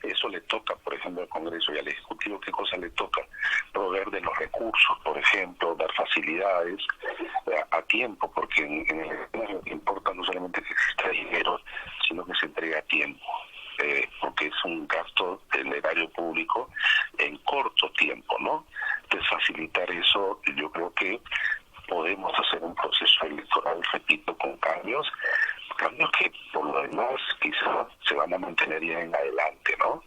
Eso le toca, por ejemplo, al Congreso y al Ejecutivo. ¿Qué cosa le toca? Proveer de los recursos, por ejemplo, dar facilidades a tiempo, porque en el lo que importa no solamente que exista dinero, sino que se entregue a tiempo, porque es un gasto del erario público en corto tiempo, ¿no? Entonces, facilitar eso, yo creo que podemos hacer un proceso electoral, repito, con cambios que por lo demás quizá se van a mantener ya en adelante, ¿no?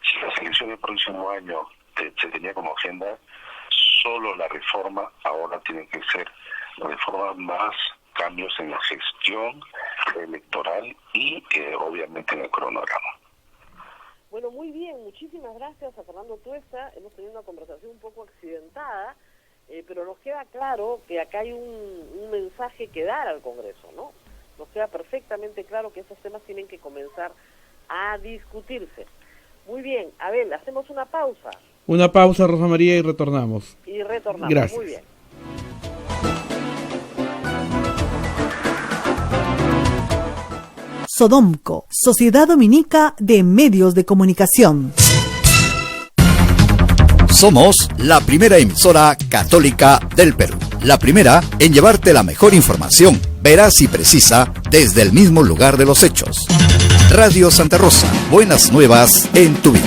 Si las elecciones del próximo año se tenía como agenda solo la reforma, ahora tienen que ser reformas más cambios en la gestión electoral y obviamente en el cronograma. Bueno, muy bien, muchísimas gracias a Fernando Tuesta. Hemos tenido una conversación un poco accidentada, pero nos queda claro que acá hay un mensaje que dar al Congreso, ¿no? Nos queda perfectamente claro que esos temas tienen que comenzar a discutirse. Muy bien, Abel, hacemos una pausa. Una pausa, Rosa María, y retornamos. Gracias. Muy bien. Sodomco, Sociedad Dominica de Medios de Comunicación. Somos la primera emisora católica del Perú. La primera en llevarte la mejor información, veraz y precisa, desde el mismo lugar de los hechos. Radio Santa Rosa, buenas nuevas en tu vida.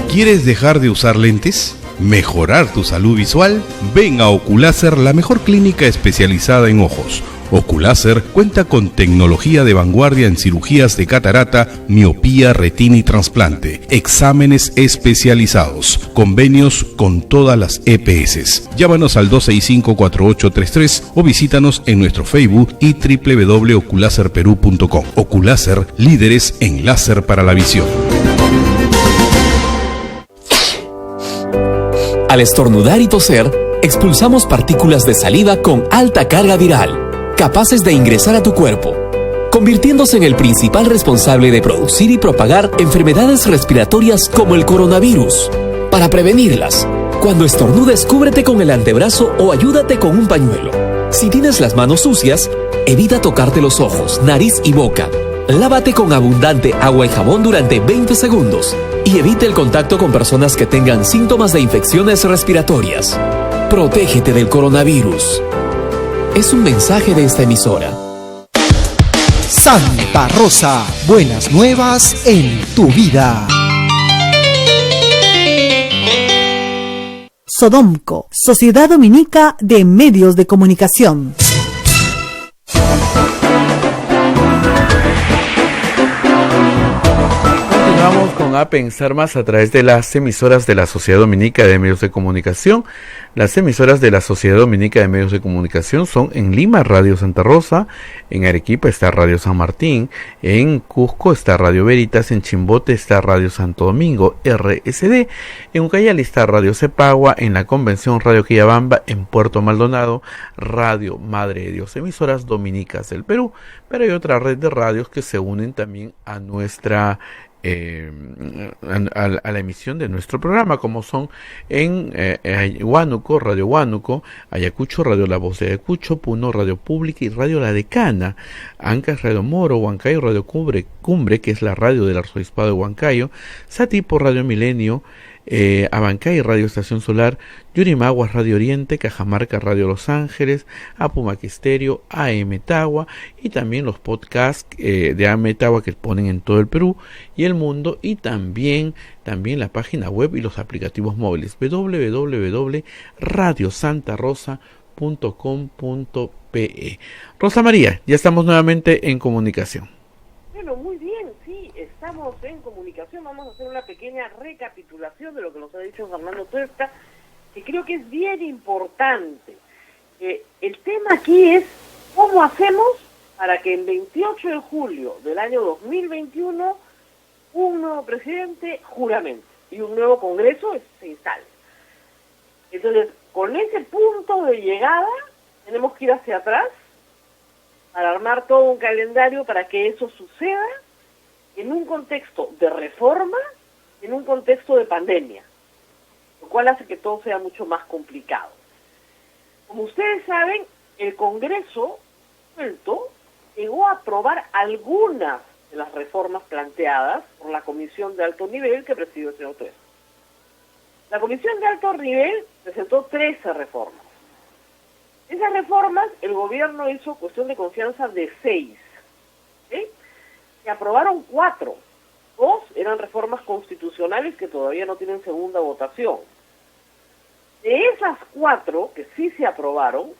¿Quieres dejar de usar lentes? ¿Mejorar tu salud visual? Ven a Oculáser, la mejor clínica especializada en ojos. Oculáser cuenta con tecnología de vanguardia en cirugías de catarata, miopía, retina y trasplante, exámenes especializados, convenios con todas las EPS. Llámanos al 265-4833 o visítanos en nuestro Facebook y www.oculaserperú.com. Oculáser, líderes en láser para la visión. Al estornudar y toser, expulsamos partículas de saliva con alta carga viral, capaces de ingresar a tu cuerpo, convirtiendo convirtiéndose en el principal responsable de producir y propagar enfermedades respiratorias como el coronavirus. Para prevenirlas, cuando estornudes, cúbrete con el antebrazo o ayúdate con un pañuelo. Si tienes las manos sucias, evita tocarte los ojos, nariz y boca. Lávate con abundante agua y jabón durante 20 segundos y evita el contacto con personas que tengan síntomas de infecciones respiratorias. Protégete del coronavirus. Es un mensaje de esta emisora. Santa Rosa, buenas nuevas en tu vida. Sodomco, Sociedad Dominica de Medios de Comunicación. Vamos con A Pensar Más a través de las emisoras de la Sociedad Dominica de Medios de Comunicación. Las emisoras de la Sociedad Dominica de Medios de Comunicación son en Lima, Radio Santa Rosa, en Arequipa está Radio San Martín, en Cusco está Radio Veritas, en Chimbote está Radio Santo Domingo, RSD, en Ucayali está Radio Cepagua, en la Convención Radio Quillabamba, en Puerto Maldonado, Radio Madre de Dios, emisoras dominicas del Perú, pero hay otra red de radios que se unen también a nuestra a la emisión de nuestro programa, como son en Huánuco, Radio Huánuco, Ayacucho, Radio La Voz de Ayacucho, Puno, Radio Pública y Radio La Decana, Ancash, Radio Moro, Huancayo, Radio Cumbre, que es la radio del Arzobispado de Huancayo, Satipo, Radio Milenio, Abancay, Radio Estación Solar, Yurimaguas, Radio Oriente, Cajamarca, Radio Los Ángeles, Apumaque Estéreo, AM Tagua y también los podcasts de AM Tagua que ponen en todo el Perú y el mundo, y también la página web y los aplicativos móviles www.radiosantarosa.com.pe. Rosa María, ya estamos nuevamente en comunicación. Bueno, muy bien, sí, estamos en comunicación. Vamos a hacer una pequeña recapitulación de lo que nos ha dicho Fernando Tuesta, que creo que es bien importante. El tema aquí es cómo hacemos para que el 28 de julio del año 2021 un nuevo presidente juramente y un nuevo Congreso se instale. Entonces, con ese punto de llegada, tenemos que ir hacia atrás para armar todo un calendario para que eso suceda en un contexto de reforma, en un contexto de pandemia, lo cual hace que todo sea mucho más complicado. Como ustedes saben, el Congreso suelto llegó a aprobar algunas de las reformas planteadas por la Comisión de Alto Nivel que presidió el señor Tuesta. La Comisión de Alto Nivel presentó 13 reformas. Esas reformas, el gobierno hizo cuestión de confianza de 6. ¿Sí? Se aprobaron 4. 2 eran reformas constitucionales que todavía no tienen segunda votación. De esas 4 que sí se aprobaron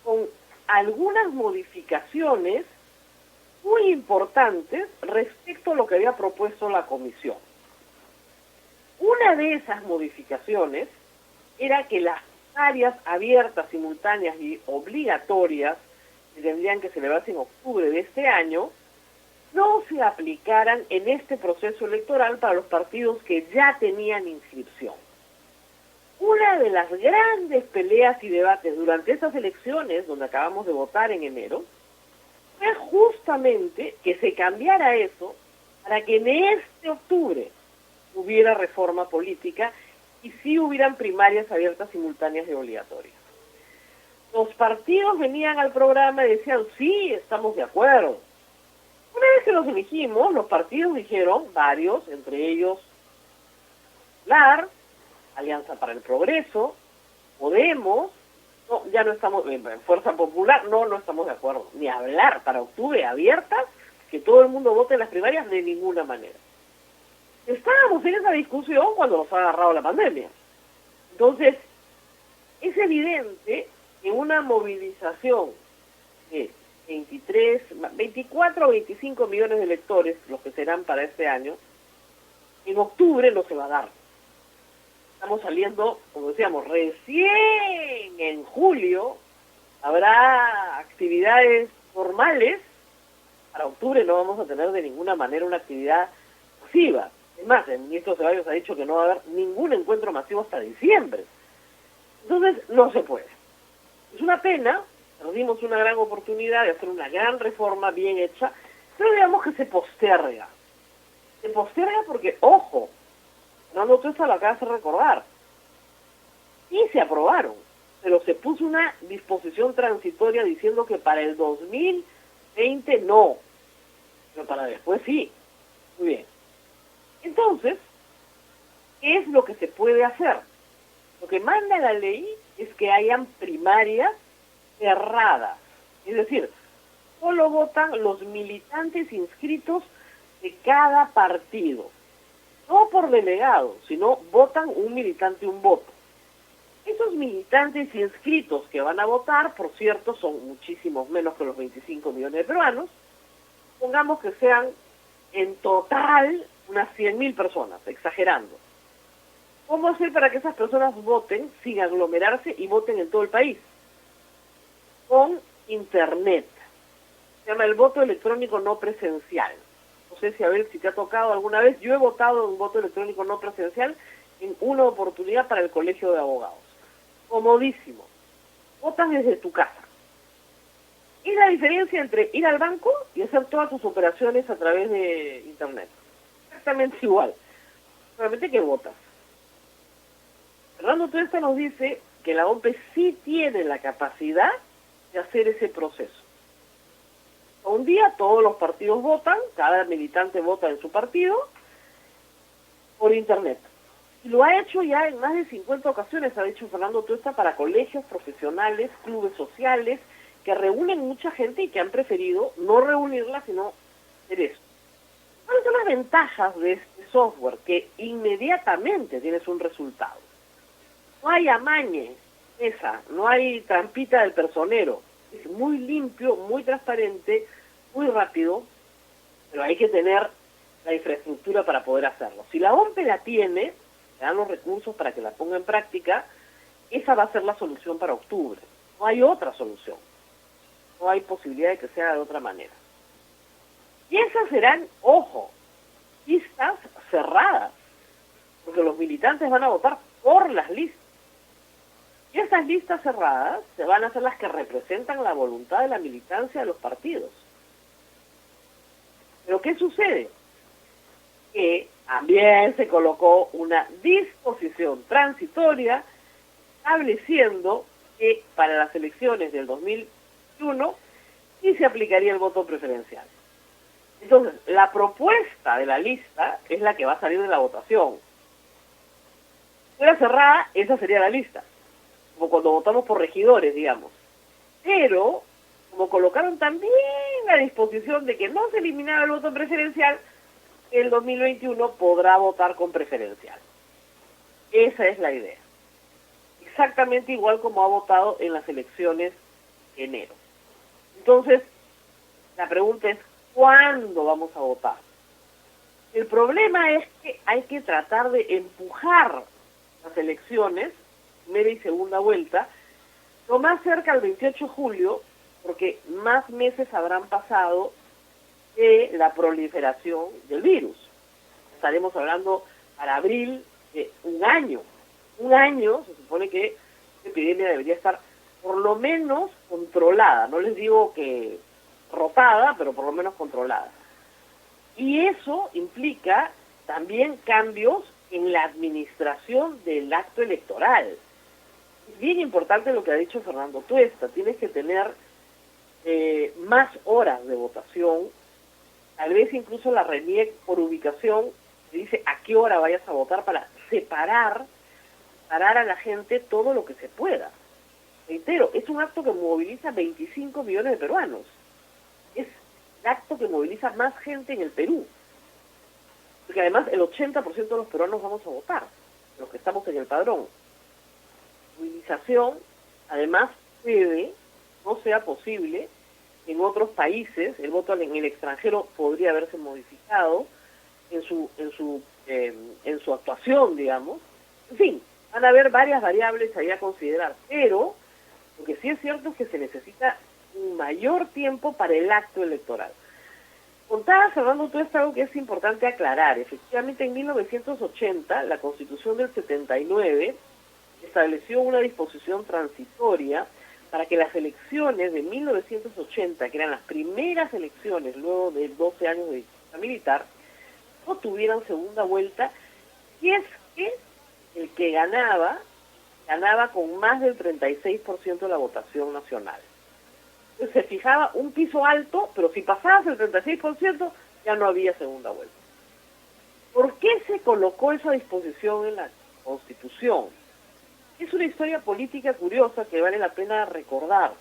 con algunas modificaciones muy importantes respecto a lo que había propuesto la Comisión. Una de esas modificaciones era que las áreas abiertas, simultáneas y obligatorias que tendrían que celebrarse en octubre de este año no se aplicaran en este proceso electoral para los partidos que ya tenían inscripción. Una de las grandes peleas y debates durante estas elecciones, donde acabamos de votar en enero, fue justamente que se cambiara eso para que en este octubre hubiera reforma política y sí hubieran primarias abiertas, simultáneas y obligatorias. Los partidos venían al programa y decían, sí, estamos de acuerdo. Una vez que los elegimos, los partidos dijeron, varios, entre ellos LAR, Alianza para el Progreso, Podemos, no, ya no estamos, Fuerza Popular, no estamos de acuerdo, ni hablar para octubre abiertas, que todo el mundo vote en las primarias, de ninguna manera. Estábamos en esa discusión cuando nos ha agarrado la pandemia. Entonces, es evidente que una movilización de 24 o 25 millones de electores, los que serán para este año, en octubre no se va a dar. Estamos saliendo, como decíamos, recién en julio habrá actividades normales. Para octubre no vamos a tener de ninguna manera una actividad masiva. Es más, el ministro Ceballos ha dicho que no va a haber ningún encuentro masivo hasta diciembre. Entonces, no se puede. Es una pena, perdimos una gran oportunidad de hacer una gran reforma bien hecha, pero digamos que se posterga. Se posterga porque, ojo, Fernando Tuesta lo acabas de recordar, y se aprobaron, pero se puso una disposición transitoria diciendo que para el 2020 no, pero para después sí. Muy bien. Entonces, ¿qué es lo que se puede hacer? Lo que manda la ley es que hayan primarias cerradas, es decir, solo votan los militantes inscritos de cada partido, no por delegado, sino votan un militante un voto. Esos militantes inscritos que van a votar, por cierto, son muchísimos menos que los 25 millones de peruanos, pongamos que sean en total unas 100.000 personas, exagerando. ¿Cómo hacer para que esas personas voten sin aglomerarse y voten en todo el país? Con Internet. Se llama el voto electrónico no presencial. No sé si, a ver, si te ha tocado alguna vez. Yo he votado en un voto electrónico no presencial en una oportunidad para el Colegio de Abogados. Comodísimo. Votas desde tu casa. Es la diferencia entre ir al banco y hacer todas tus operaciones a través de Internet. Exactamente igual. Solamente que votas. Fernando Tuesta nos dice que la OMPE sí tiene la capacidad de hacer ese proceso. Un día todos los partidos votan, cada militante vota en su partido, por Internet. Y lo ha hecho ya en más de 50 ocasiones, ha dicho Fernando Tuesta, para colegios profesionales, clubes sociales, que reúnen mucha gente y que han preferido no reunirla, sino hacer eso. ¿Cuáles son las ventajas de este software? Que inmediatamente tienes un resultado. No hay amañe, no hay trampita del personero. Es muy limpio, muy transparente, muy rápido, pero hay que tener la infraestructura para poder hacerlo. Si la OMPE la tiene, le dan los recursos para que la ponga en práctica, esa va a ser la solución para octubre. No hay otra solución. No hay posibilidad de que sea de otra manera. Y esas serán, ojo, listas cerradas, porque los militantes van a votar por las listas. Y esas listas cerradas se van a ser las que representan la voluntad de la militancia de los partidos. Pero ¿qué sucede? Que también se colocó una disposición transitoria estableciendo que para las elecciones del 2021 sí se aplicaría el voto preferencial. Entonces, la propuesta de la lista es la que va a salir de la votación. Si fuera cerrada, esa sería la lista, como cuando votamos por regidores, digamos. Pero, como colocaron también la disposición de que no se eliminaba el voto preferencial, el 2021 podrá votar con preferencial. Esa es la idea. Exactamente igual como ha votado en las elecciones de enero. Entonces, la pregunta es, ¿cuándo vamos a votar? El problema es que hay que tratar de empujar las elecciones, primera y segunda vuelta, lo más cerca al 28 de julio, porque más meses habrán pasado de la proliferación del virus. Estaremos hablando para abril de un año. Un año, se supone que la epidemia debería estar por lo menos controlada. No les digo que rotada, pero por lo menos controlada. Y eso implica también cambios en la administración del acto electoral. Es bien importante lo que ha dicho Fernando Tuesta. Tienes que tener más horas de votación, tal vez incluso la RENIEC por ubicación te dice a qué hora vayas a votar para separar a la gente todo lo que se pueda. Reitero, es un acto que moviliza 25 millones de peruanos. Es el acto que moviliza más gente en el Perú. Porque además el 80% de los peruanos vamos a votar, los que estamos en el padrón. Movilización, además, puede no sea posible. En otros países, el voto en el extranjero podría haberse modificado en su actuación, digamos. En fin, van a haber varias variables ahí a considerar, pero lo que sí es cierto es que se necesita un mayor tiempo para el acto electoral. Contaba Fernando Tuesta algo que es importante aclarar. Efectivamente, en 1980, la Constitución del 79 estableció una disposición transitoria para que las elecciones de 1980, que eran las primeras elecciones luego de 12 años de dictadura militar, no tuvieran segunda vuelta, y es que el que ganaba con más del 36% de la votación nacional. Entonces se fijaba un piso alto, pero si pasabas el 36% ya no había segunda vuelta. ¿Por qué se colocó esa disposición en la Constitución? Es una historia política curiosa que vale la pena recordar,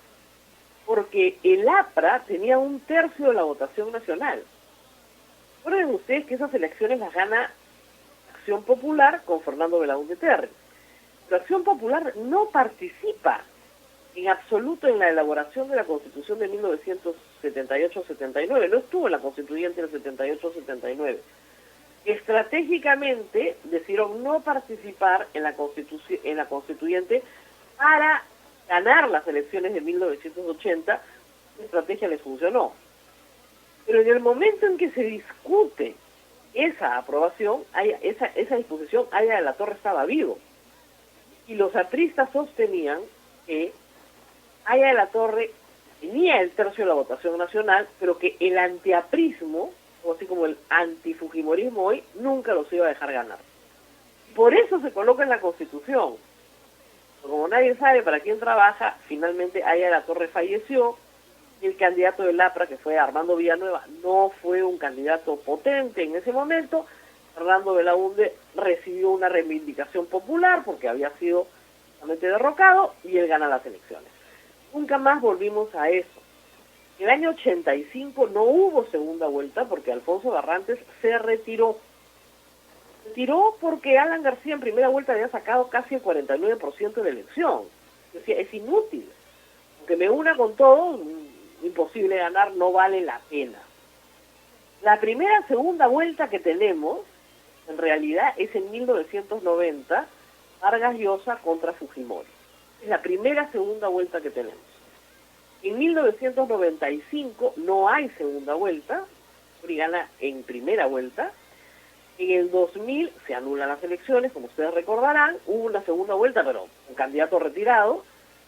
porque el APRA tenía 1/3 de la votación nacional. Recuerden ustedes que esas elecciones las gana Acción Popular con Fernando Belaúnde Terry. Pero Acción Popular no participa en absoluto en la elaboración de la Constitución de 1978-79, no estuvo en la Constituyente del 78-79. Estratégicamente decidieron no participar en la Constituyente para ganar las elecciones de 1980, la estrategia les funcionó. Pero en el momento en que se discute esa aprobación, esa disposición, Aya de la Torre estaba vivo. Y los apristas sostenían que Aya de la Torre tenía el 1/3 de la votación nacional, pero que el antiaprismo, o así como el antifujimorismo hoy, nunca los iba a dejar ganar. Por eso se coloca en la Constitución. Como nadie sabe para quién trabaja, finalmente Aya de la Torre falleció, y el candidato del APRA, que fue Armando Villanueva, no fue un candidato potente en ese momento. Fernando Belaúnde recibió una reivindicación popular porque había sido totalmente derrocado y él gana las elecciones. Nunca más volvimos a eso. En el año 85 no hubo segunda vuelta porque Alfonso Barrantes se retiró. Se retiró porque Alan García en primera vuelta había sacado casi el 49% de la elección. Decía, es inútil. Aunque me una con todo, imposible ganar, no vale la pena. La segunda vuelta que tenemos, en realidad, es en 1990, Vargas Llosa contra Fujimori. Es la segunda vuelta que tenemos. En 1995 no hay segunda vuelta, Fujimori gana en primera vuelta. En el 2000 se anulan las elecciones, como ustedes recordarán, hubo una segunda vuelta, pero un candidato retirado,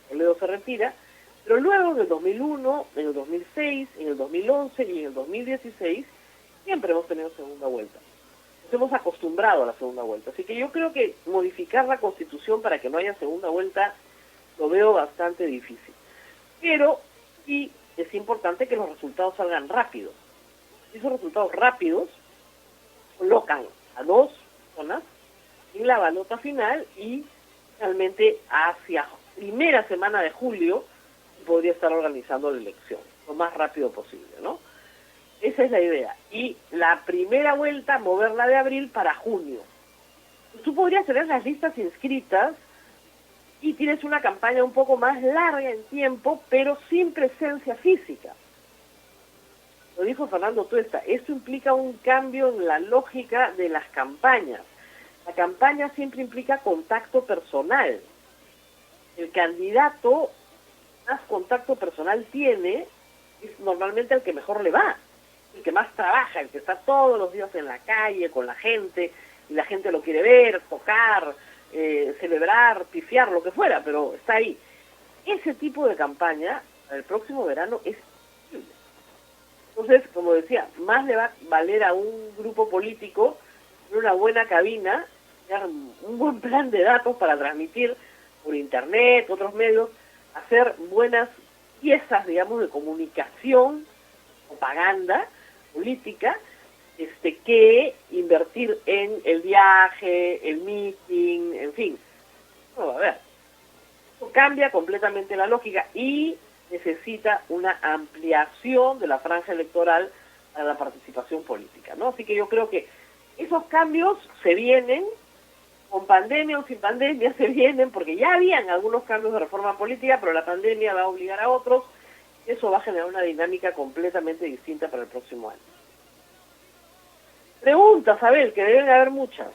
Toledo se retira, pero luego en el 2001, en el 2006, en el 2011 y en el 2016, siempre hemos tenido segunda vuelta. Nos hemos acostumbrado a la segunda vuelta, así que yo creo que modificar la Constitución para que no haya segunda vuelta lo veo bastante difícil. Pero sí es importante que los resultados salgan rápidos. Esos resultados rápidos colocan a 2 personas en la balota final y realmente hacia primera semana de julio podría estar organizando la elección lo más rápido posible, ¿no? Esa es la idea. Y la primera vuelta, moverla de abril para junio. Tú podrías tener las listas inscritas y tienes una campaña un poco más larga en tiempo, pero sin presencia física. Lo dijo Fernando Tuesta, esto implica un cambio en la lógica de las campañas. La campaña siempre implica contacto personal. El candidato más contacto personal tiene es normalmente el que mejor le va, el que más trabaja, el que está todos los días en la calle con la gente, y la gente lo quiere ver, tocar, celebrar, pifiar, lo que fuera, pero está ahí. Ese tipo de campaña, el próximo verano, es posible. Entonces, como decía, más le va a valer a un grupo político una buena cabina, un buen plan de datos para transmitir por internet, otros medios, hacer buenas piezas, digamos, de comunicación, propaganda política, que invertir en el viaje, el meeting, en fin. No, a ver, eso cambia completamente la lógica y necesita una ampliación de la franja electoral para la participación política, ¿no? Así que yo creo que esos cambios se vienen, con pandemia o sin pandemia se vienen, porque ya habían algunos cambios de reforma política, pero la pandemia va a obligar a otros. Eso va a generar una dinámica completamente distinta para el próximo año. Preguntas, Abel, que deben haber muchas.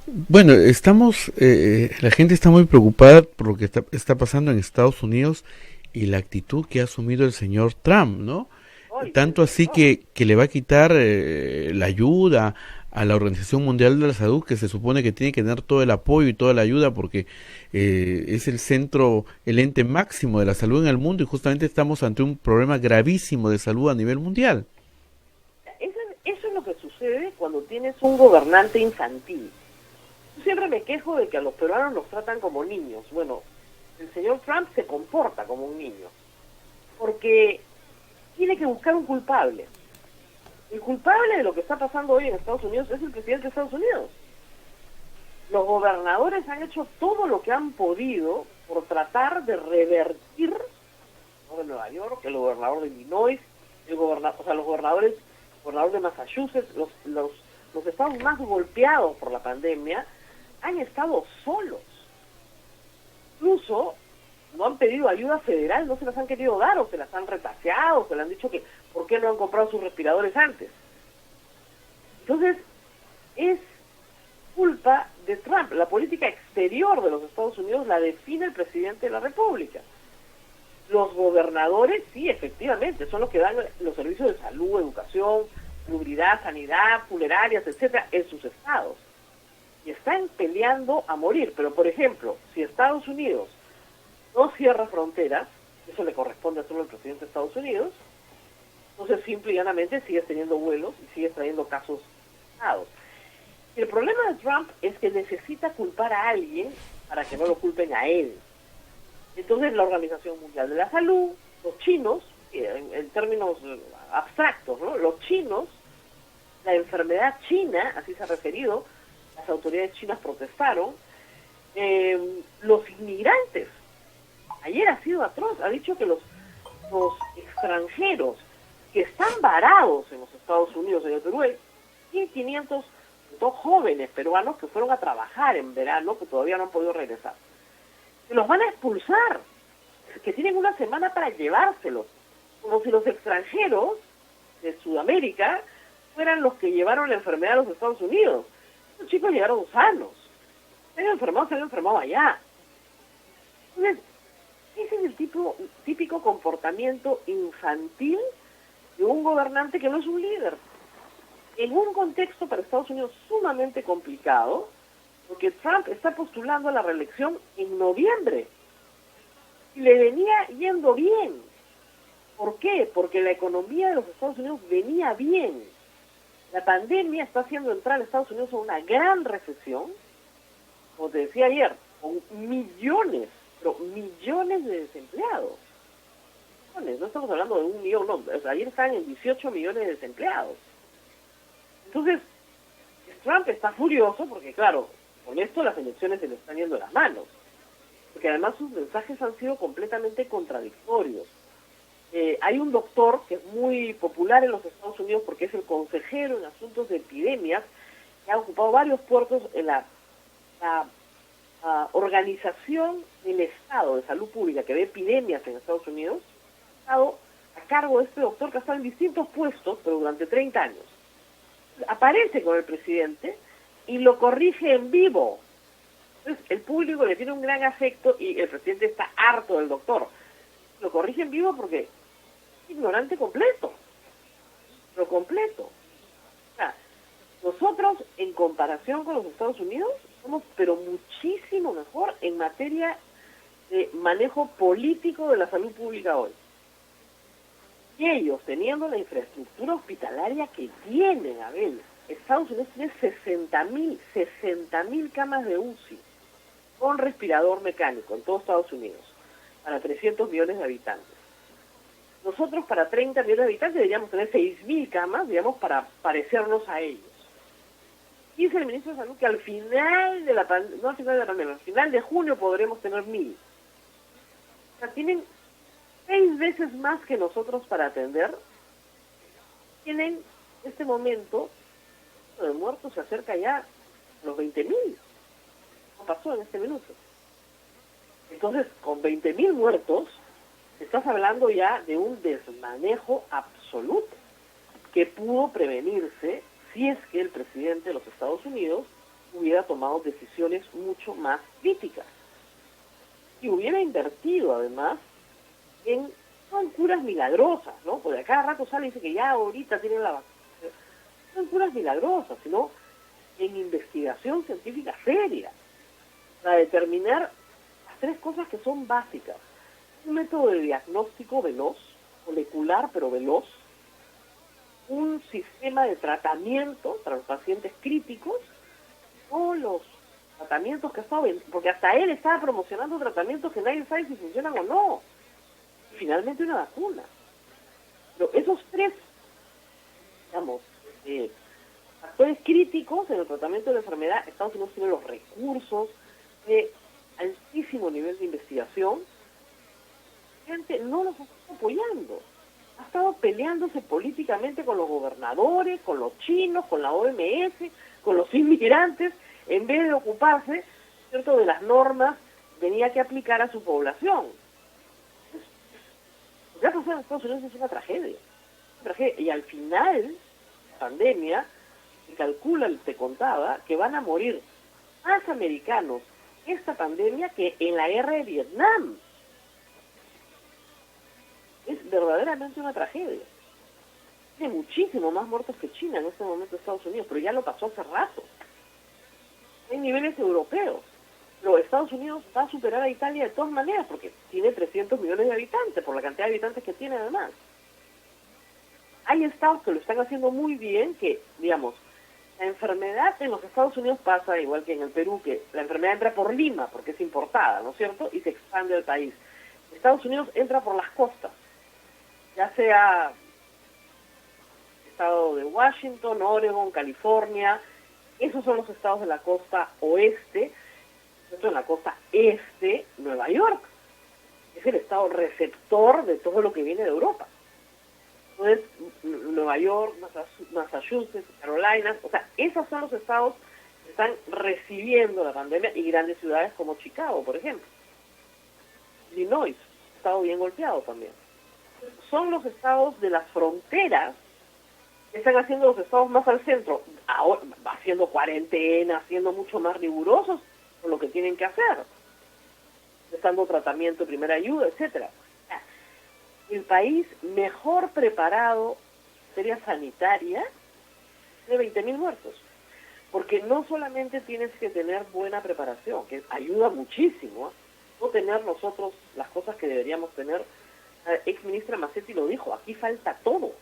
Bueno, la gente está muy preocupada por lo que está pasando en Estados Unidos y la actitud que ha asumido el señor Trump, ¿no? Tanto así que le va a quitar la ayuda a la Organización Mundial de la Salud, que se supone que tiene que tener todo el apoyo y toda la ayuda porque es el centro, el ente máximo de la salud en el mundo, y justamente estamos ante un problema gravísimo de salud a nivel mundial. Eso es lo que sucede cuando tienes un gobernante infantil. Yo siempre me quejo de que a los peruanos los tratan como niños. Bueno, el señor Trump se comporta como un niño, porque tiene que buscar un culpable. El culpable de lo que está pasando hoy en Estados Unidos es el presidente de Estados Unidos. Los gobernadores han hecho todo lo que han podido por tratar de revertir, ¿no?, de Nueva York, el gobernador de Illinois, los gobernadores de Massachusetts, los estados más golpeados por la pandemia, han estado solos. Incluso no han pedido ayuda federal, no se las han querido dar, o se las han retaseado, se le han dicho que ¿por qué no han comprado sus respiradores antes? Entonces, es culpa de Trump. La política exterior de los Estados Unidos la define el presidente de la República. Los gobernadores, sí, efectivamente, son los que dan los servicios de salud, educación, seguridad, sanidad, funerarias, etcétera, en sus estados. Y están peleando a morir. Pero, por ejemplo, si Estados Unidos no cierra fronteras, eso le corresponde a solo al presidente de Estados Unidos, entonces simple y llanamente sigues teniendo vuelos y sigues trayendo casos dados. El problema de Trump es que necesita culpar a alguien para que no lo culpen a él. Entonces la Organización Mundial de la Salud, los chinos, en términos abstractos, ¿no?, los chinos, la enfermedad china, así se ha referido, las autoridades chinas protestaron, los inmigrantes. Ayer ha sido atroz, ha dicho que los extranjeros que están varados en los Estados Unidos, en el Perú, hay 1.500 jóvenes peruanos que fueron a trabajar en verano, que todavía no han podido regresar. Se los van a expulsar, que tienen una semana para llevárselos, como si los extranjeros de Sudamérica fueran los que llevaron la enfermedad a los Estados Unidos. Los chicos llegaron sanos, se habían enfermado allá. Entonces, ese es el típico comportamiento infantil de un gobernante que no es un líder. En un contexto para Estados Unidos sumamente complicado, porque Trump está postulando a la reelección en noviembre. Y le venía yendo bien. ¿Por qué? Porque la economía de los Estados Unidos venía bien. La pandemia está haciendo entrar a Estados Unidos en una gran recesión, como te decía ayer, con millones de desempleados. No estamos hablando de 1 millón, no. O sea, ayer estaban en 18 millones de desempleados. Entonces, Trump está furioso porque, claro, con esto las elecciones se le están yendo de las manos. Porque además sus mensajes han sido completamente contradictorios. Hay un doctor que es muy popular en los Estados Unidos porque es el consejero en asuntos de epidemias, que ha ocupado varios puestos en la Organización del Estado de Salud Pública que ve epidemias en Estados Unidos. Ha estado a cargo de este doctor que ha estado en distintos puestos, pero durante 30 años. Aparece con el presidente y lo corrige en vivo. Entonces el público le tiene un gran afecto y el presidente está harto del doctor. Lo corrige en vivo porque es ignorante completo. Lo completo. O sea, nosotros en comparación con los Estados Unidos somos pero muchísimo mejor en materia de manejo político de la salud pública hoy. Y ellos, teniendo la infraestructura hospitalaria que tienen, Abel, Estados Unidos tiene 60.000 camas de UCI con respirador mecánico en todo Estados Unidos, para 300 millones de habitantes. Nosotros para 30 millones de habitantes deberíamos tener 6.000 camas, digamos, para parecernos a ellos. Dice el ministro de Salud que al final de la pandemia, no al final de la pandemia, al final de junio podremos tener 1.000. O sea, tienen 6 veces más que nosotros para atender. Tienen, en este momento, el número de muertos se acerca ya a los 20.000. No pasó en este minuto. Entonces, con 20.000 muertos, estás hablando ya de un desmanejo absoluto que pudo prevenirse si es que el presidente de los Estados Unidos hubiera tomado decisiones mucho más críticas. Y hubiera invertido, además, no en curas milagrosas, ¿no? Porque a cada rato sale y dice que ya ahorita tienen la vacuna. No en curas milagrosas, sino en investigación científica seria para determinar las tres cosas que son básicas. Un método de diagnóstico veloz, molecular pero veloz, un sistema de tratamiento para los pacientes críticos, o los tratamientos que estaba, porque hasta él estaba promocionando tratamientos que nadie sabe si funcionan o no. Y finalmente una vacuna. Pero esos tres, digamos, factores críticos en el tratamiento de la enfermedad, Estados Unidos tiene los recursos de altísimo nivel de investigación, gente no los está apoyando. Ha estado peleándose políticamente con los gobernadores, con los chinos, con la OMS, con los inmigrantes, en vez de ocuparse, ¿cierto?, de las normas que tenía que aplicar a su población. Lo que ha pasado en Estados Unidos es una tragedia. Y al final, la pandemia, se calcula, te contaba, que van a morir más americanos en esta pandemia que en la guerra de Vietnam. Es verdaderamente una tragedia. Tiene muchísimo más muertos que China en este momento Estados Unidos, pero ya lo pasó hace rato. Hay niveles europeos, pero Estados Unidos va a superar a Italia de todas maneras, porque tiene 300 millones de habitantes, por la cantidad de habitantes que tiene además. Hay estados que lo están haciendo muy bien, que, digamos, la enfermedad en los Estados Unidos pasa igual que en el Perú, que la enfermedad entra por Lima, porque es importada, ¿no es cierto?, y se expande al país. Estados Unidos entra por las costas, ya sea estado de Washington, Oregon, California. Esos son los estados de la costa oeste. En la costa este, Nueva York es el estado receptor de todo lo que viene de Europa. Entonces, Nueva York, Massachusetts, Carolinas, o sea, esos son los estados que están recibiendo la pandemia, y grandes ciudades como Chicago, por ejemplo. Illinois, estado bien golpeado también. Son los estados de las fronteras que están haciendo los estados más al centro, ahora, haciendo cuarentena, haciendo mucho más rigurosos con lo que tienen que hacer, dando tratamiento de primera ayuda, etcétera. El país mejor preparado en materia sanitaria de 20.000 muertos, porque no solamente tienes que tener buena preparación, que ayuda muchísimo, no tener nosotros las cosas que deberíamos tener. La ex ministra Massetti lo dijo, aquí falta todo.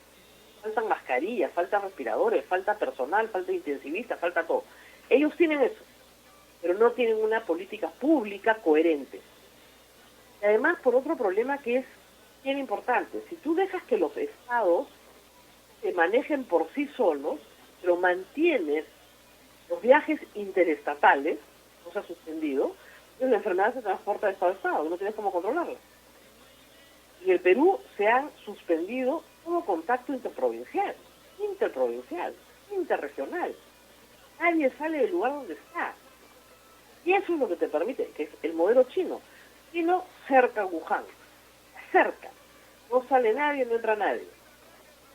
Faltan mascarillas, faltan respiradores, falta personal, falta intensivistas, falta todo. Ellos tienen eso, pero no tienen una política pública coherente. Y además, por otro problema que es bien importante, si tú dejas que los estados se manejen por sí solos, pero mantienes los viajes interestatales, no se ha suspendido, entonces la enfermedad se transporta de estado a estado, no tienes cómo controlarla. En el Perú se han suspendido todo contacto interprovincial, interregional. Nadie sale del lugar donde está. Y eso es lo que te permite, que es el modelo chino. Chino cerca Wuhan, cerca. No sale nadie, no entra nadie.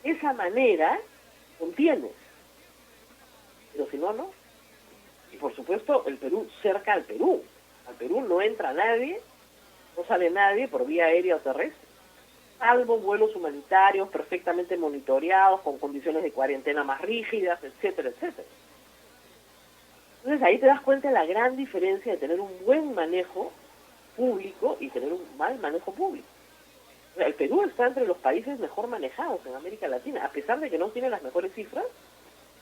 De esa manera contienes. Pero si no, no. Y por supuesto, el Perú cerca al Perú. Al Perú no entra nadie, no sale nadie por vía aérea o terrestre, salvo vuelos humanitarios perfectamente monitoreados, con condiciones de cuarentena más rígidas, etcétera, etcétera. Entonces ahí te das cuenta de la gran diferencia de tener un buen manejo público y tener un mal manejo público. El Perú está entre los países mejor manejados en América Latina, a pesar de que no tiene las mejores cifras,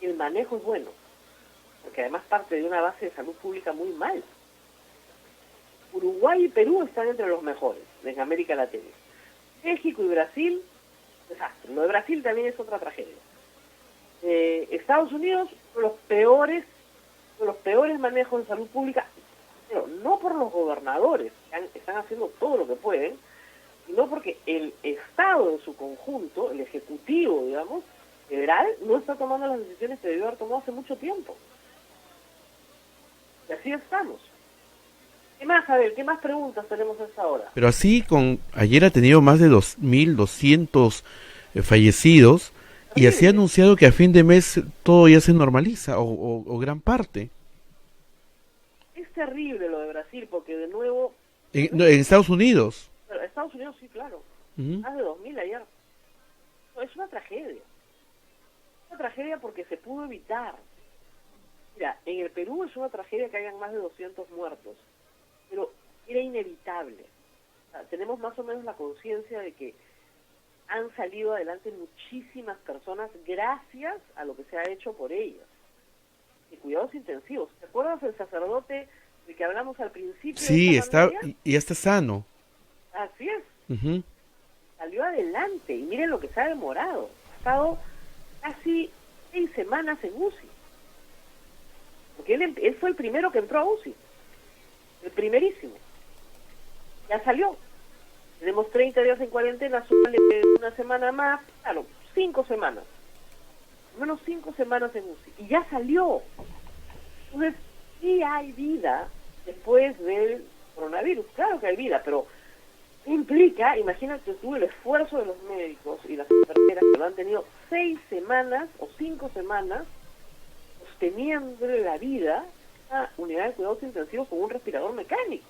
el manejo es bueno, porque además parte de una base de salud pública muy mal. Uruguay y Perú están entre los mejores en América Latina. México y Brasil, desastre. Lo de Brasil también es otra tragedia. Estados Unidos, los peores manejos de salud pública, pero no por los gobernadores, que están haciendo todo lo que pueden, sino porque el Estado en su conjunto, el Ejecutivo, digamos, federal, no está tomando las decisiones que debió haber tomado hace mucho tiempo. Y así estamos. ¿Qué más, Javier? ¿Qué más preguntas tenemos a esta hora? Pero así, ayer ha tenido más de 2.200 fallecidos, y así ha anunciado que a fin de mes todo ya se normaliza, o gran parte. Es terrible lo de Brasil, porque de nuevo... En Estados Unidos. Pero Estados Unidos sí, claro. Más de 2.000 ayer. No, es una tragedia. Una tragedia porque se pudo evitar. Mira, en el Perú es una tragedia que hayan más de 200 muertos, pero era inevitable. O sea, tenemos más o menos la conciencia de que han salido adelante muchísimas personas gracias a lo que se ha hecho por ellas. Y cuidados intensivos. ¿Te acuerdas del sacerdote del que hablamos al principio? Sí, está y ya está sano. Así es. Uh-huh. Salió adelante y miren lo que se ha demorado. Ha estado casi 6 semanas en UCI. Porque él fue el primero que entró a UCI. El primerísimo. Ya salió. Tenemos 30 días en cuarentena, súmale una semana más, claro, 5 semanas. Al menos 5 semanas en UCI. Y ya salió. Entonces, sí hay vida después del coronavirus. Claro que hay vida, pero implica, imagínate tú, el esfuerzo de los médicos y las enfermeras que lo han tenido 6 semanas o 5 semanas sosteniéndole la vida a una unidad de cuidados intensivos con un respirador mecánico.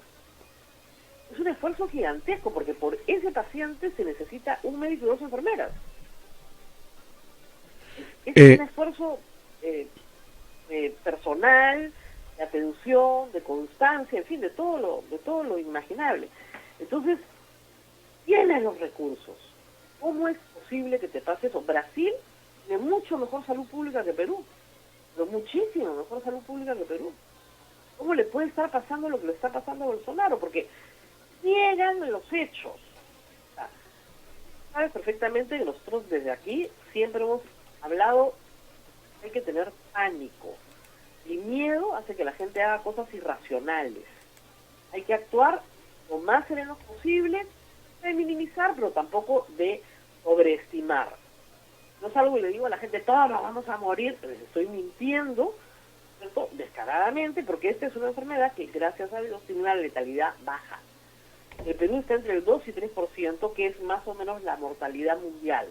Es un esfuerzo gigantesco porque por ese paciente se necesita un médico y 2 enfermeras. Es un esfuerzo personal, de atención, de constancia, en fin, de todo lo imaginable. Entonces, tienes los recursos. ¿Cómo es posible que te pase eso? Brasil tiene mucho mejor salud pública que Perú, pero muchísimo mejor salud pública que Perú. ¿Cómo le puede estar pasando lo que le está pasando a Bolsonaro? Porque niegan los hechos. O sea, sabes perfectamente que nosotros desde aquí siempre hemos hablado que hay que tener pánico. El miedo hace que la gente haga cosas irracionales. Hay que actuar lo más sereno posible, de minimizar, pero tampoco de sobreestimar. No es algo que le digo a la gente, todos nos vamos a morir, les estoy mintiendo, ¿cierto? Descaradamente, porque esta es una enfermedad que, gracias a Dios, tiene una letalidad baja. El Perú está entre el 2 y 3%, que es más o menos la mortalidad mundial.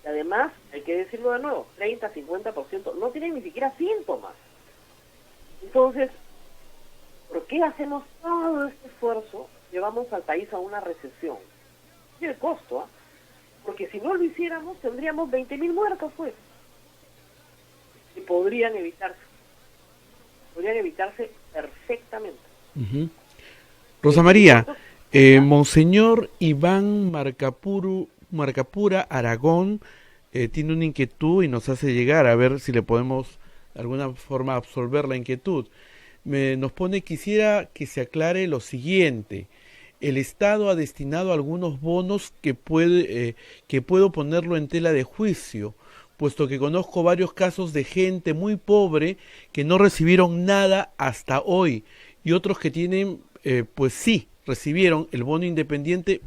Y además, hay que decirlo de nuevo, 30-50% no tienen ni siquiera síntomas. Entonces, ¿por qué hacemos todo este esfuerzo? Llevamos al país a una recesión. Y el costo, ¿eh? Porque si no lo hiciéramos, tendríamos 20.000 muertos, pues. Y podrían evitarse. Podrían evitarse perfectamente. Uh-huh. Rosa María, Monseñor Iván Marcapura Aragón tiene una inquietud y nos hace llegar a ver si le podemos de alguna forma absolver la inquietud. Nos pone, quisiera que se aclare lo siguiente. El Estado ha destinado algunos bonos que puedo ponerlo en tela de juicio, puesto que conozco varios casos de gente muy pobre que no recibieron nada hasta hoy y otros que tienen, pues sí, recibieron el bono independiente.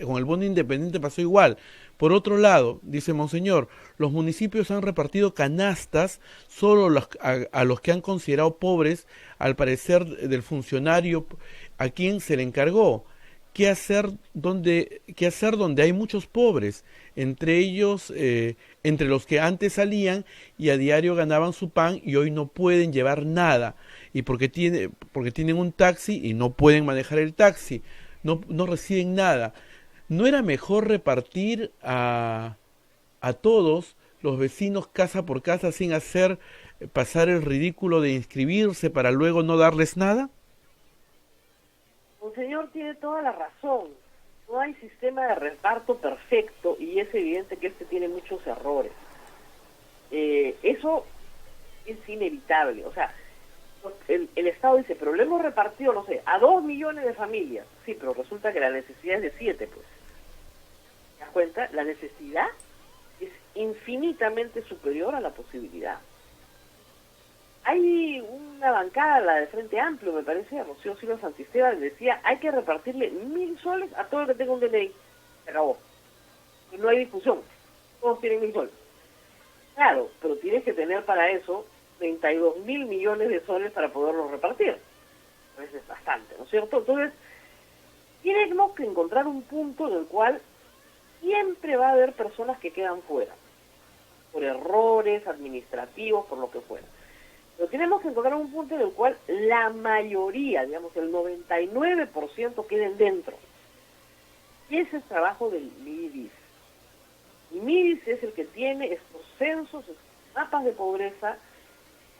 Con el bono independiente pasó igual. Por otro lado, dice Monseñor, los municipios han repartido canastas solo a los que han considerado pobres, al parecer del funcionario a quien se le encargó. ¿Qué hacer donde hay muchos pobres? Entre ellos, entre los que antes salían y a diario ganaban su pan y hoy no pueden llevar nada. Y porque tienen un taxi y no pueden manejar el taxi, no reciben nada. ¿No era mejor repartir a todos los vecinos casa por casa sin hacer pasar el ridículo de inscribirse para luego no darles nada? Monseñor tiene toda la razón. No hay sistema de reparto perfecto y es evidente que este tiene muchos errores. Eso es inevitable. O sea, el Estado dice, pero lo hemos repartido, no sé, a 2 millones de familias. Sí, pero resulta que la necesidad es de 7, pues. ¿Te das cuenta? La necesidad es infinitamente superior a la posibilidad. Hay una bancada, la de Frente Amplio, me parece, Rocío Silva Santisteban, decía, hay que repartirle 1.000 soles a todo el que tenga un DNI. Se acabó. Y no hay discusión. Todos tienen 1.000 soles. Claro, pero tienes que tener para eso 32.000 millones de soles para poderlos repartir. Eso es bastante, ¿no es cierto? Entonces, tenemos que encontrar un punto en el cual siempre va a haber personas que quedan fuera, por errores administrativos, por lo que fuera. Pero tenemos que encontrar un punto en el cual la mayoría, digamos, el 99% queden dentro. Y ese es el trabajo del MIDIS. Y MIDIS es el que tiene estos censos, estos mapas de pobreza,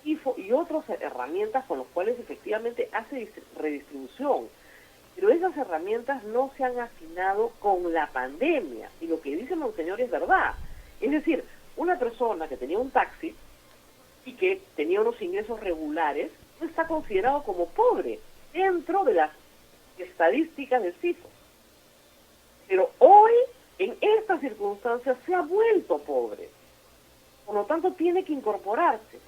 CIFO y otras herramientas con las cuales efectivamente hace redistribución. Pero esas herramientas no se han afinado con la pandemia. Y lo que dice Monseñor es verdad. Es decir, una persona que tenía un taxi y que tenía unos ingresos regulares no está considerado como pobre dentro de las estadísticas del CIFO. Pero hoy, en estas circunstancias, se ha vuelto pobre. Por lo tanto, tiene que incorporarse.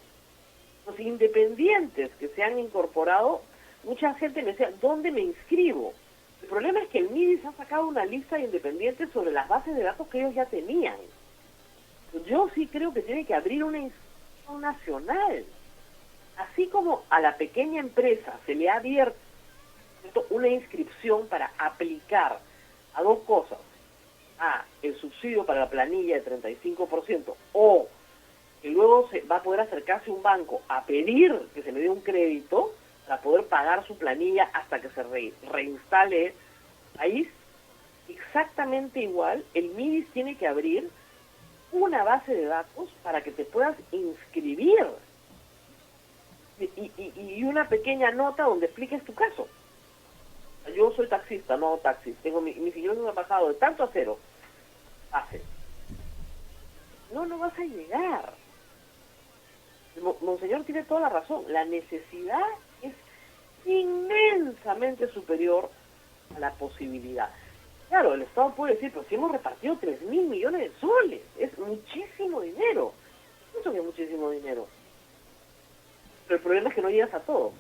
Los independientes que se han incorporado, mucha gente me decía, ¿dónde me inscribo? El problema es que el MIDIS ha sacado una lista de independientes sobre las bases de datos que ellos ya tenían. Yo sí creo que tiene que abrir una institución nacional. Así como a la pequeña empresa se le ha abierto una inscripción para aplicar a dos cosas: el subsidio para la planilla de 35%, o que luego se va a poder acercarse a un banco a pedir que se le dé un crédito para poder pagar su planilla hasta que se reinstale el país. Exactamente igual, el MIDIS tiene que abrir una base de datos para que te puedas inscribir y una pequeña nota donde expliques tu caso. Yo soy taxista, no taxi, tengo mis ingresos han pasado de tanto a cero. No vas a llegar. Monseñor tiene toda la razón. La necesidad es inmensamente superior a la posibilidad. Claro, el Estado puede decir, pero si hemos repartido 3.000 millones de soles, es muchísimo dinero. Eso que es muchísimo dinero. Pero el problema es que no llegas a todos.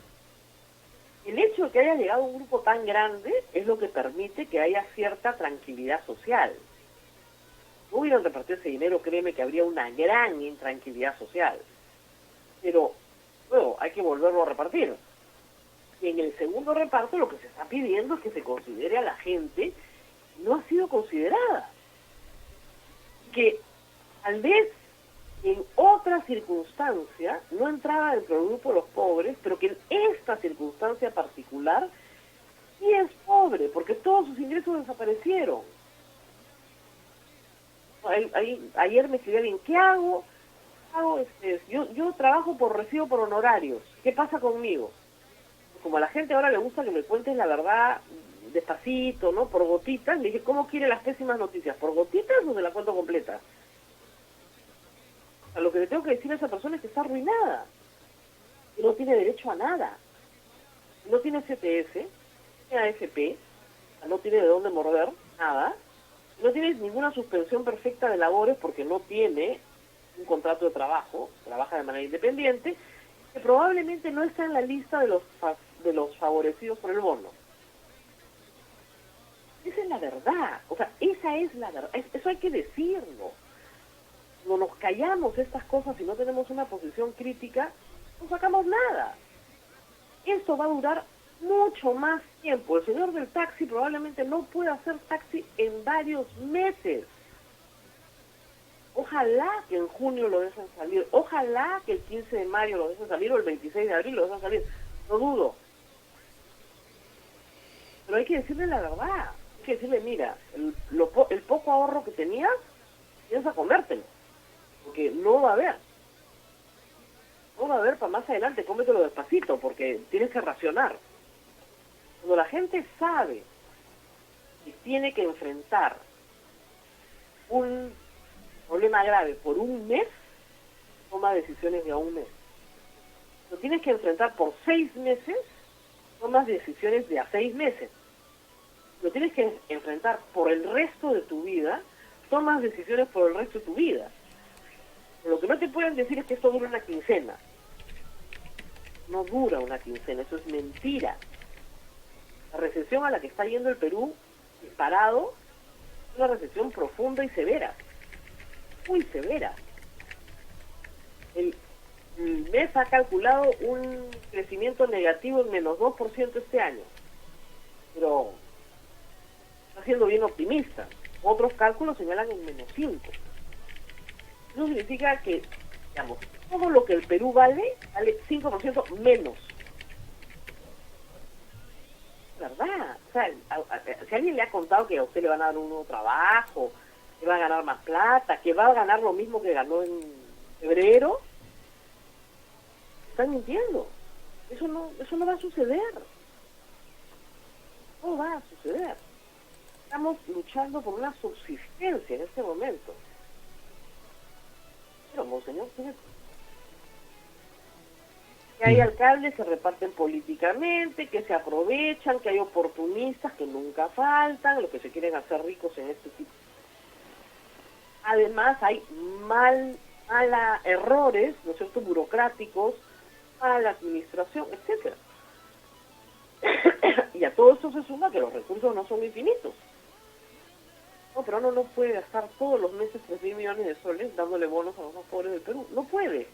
El hecho de que haya llegado un grupo tan grande es lo que permite que haya cierta tranquilidad social. Si no hubieran repartido ese dinero, créeme que habría una gran intranquilidad social. Pero luego hay que volverlo a repartir. Y en el segundo reparto lo que se está pidiendo es que se considere a la gente que no ha sido considerada. Que tal vez en otra circunstancia no entraba dentro del grupo de los pobres, pero que en esta circunstancia particular sí es pobre, porque todos sus ingresos desaparecieron. Ayer me escribí alguien, ¿qué hago? Yo trabajo recibo por honorarios. ¿Qué pasa conmigo? Como a la gente ahora le gusta que me cuentes la verdad despacito, ¿no? Por gotitas, le dije, ¿cómo quiere las pésimas noticias? ¿Por gotitas o se la cuento completa? O sea, lo que le tengo que decir a esa persona es que está arruinada, que no tiene derecho a nada, no tiene CTS, no tiene AFP, no tiene de dónde morder, nada, no tiene ninguna suspensión perfecta de labores porque no tiene un contrato de trabajo, trabaja de manera independiente, que probablemente no está en la lista de los favorecidos por el bono. Esa es la verdad, o sea, esa es la verdad, eso hay que decirlo. No nos callamos estas cosas y no tenemos una posición crítica, no sacamos nada. Esto va a durar mucho más tiempo. El señor del taxi probablemente no pueda hacer taxi en varios meses. Ojalá que en junio lo dejen salir, ojalá que el 15 de mayo lo dejen salir o el 26 de abril lo dejen salir, no dudo. Pero hay que decirle la verdad, hay que decirle, mira, el poco ahorro que tenías, piensa comértelo. Porque no va a haber. No va a haber para más adelante, cómetelo despacito, porque tienes que racionar. Cuando la gente sabe que tiene que enfrentar un problema grave por un mes, toma decisiones de a un mes. Lo tienes que enfrentar por 6 meses, tomas decisiones de a 6 meses. Lo tienes que enfrentar por el resto de tu vida, tomas decisiones por el resto de tu vida. Lo que no te pueden decir es que esto dura una quincena. No dura una quincena, eso es mentira. La recesión a la que está yendo el Perú disparado es una recesión profunda y severa. Muy severa. El MES ha calculado un crecimiento negativo en menos 2% este año. Pero está siendo bien optimista. Otros cálculos señalan en menos 5%. Eso significa que, digamos, todo lo que el Perú vale 5% menos. ¿Verdad? O sea, si alguien le ha contado que a usted le van a dar un nuevo trabajo, que va a ganar más plata, que va a ganar lo mismo que ganó en febrero, están mintiendo. Eso no va a suceder. No va a suceder. Estamos luchando por una subsistencia en este momento. Pero, monseñor, que hay alcaldes que se reparten políticamente, que se aprovechan, que hay oportunistas que nunca faltan, los que se quieren hacer ricos en este tipo. Además, hay errores, ¿no es cierto?, burocráticos, mala administración, etcétera. Y a todo esto se suma que los recursos no son infinitos. No, pero no puede gastar todos los meses 3.000 millones de soles dándole bonos a los más pobres del Perú. No puede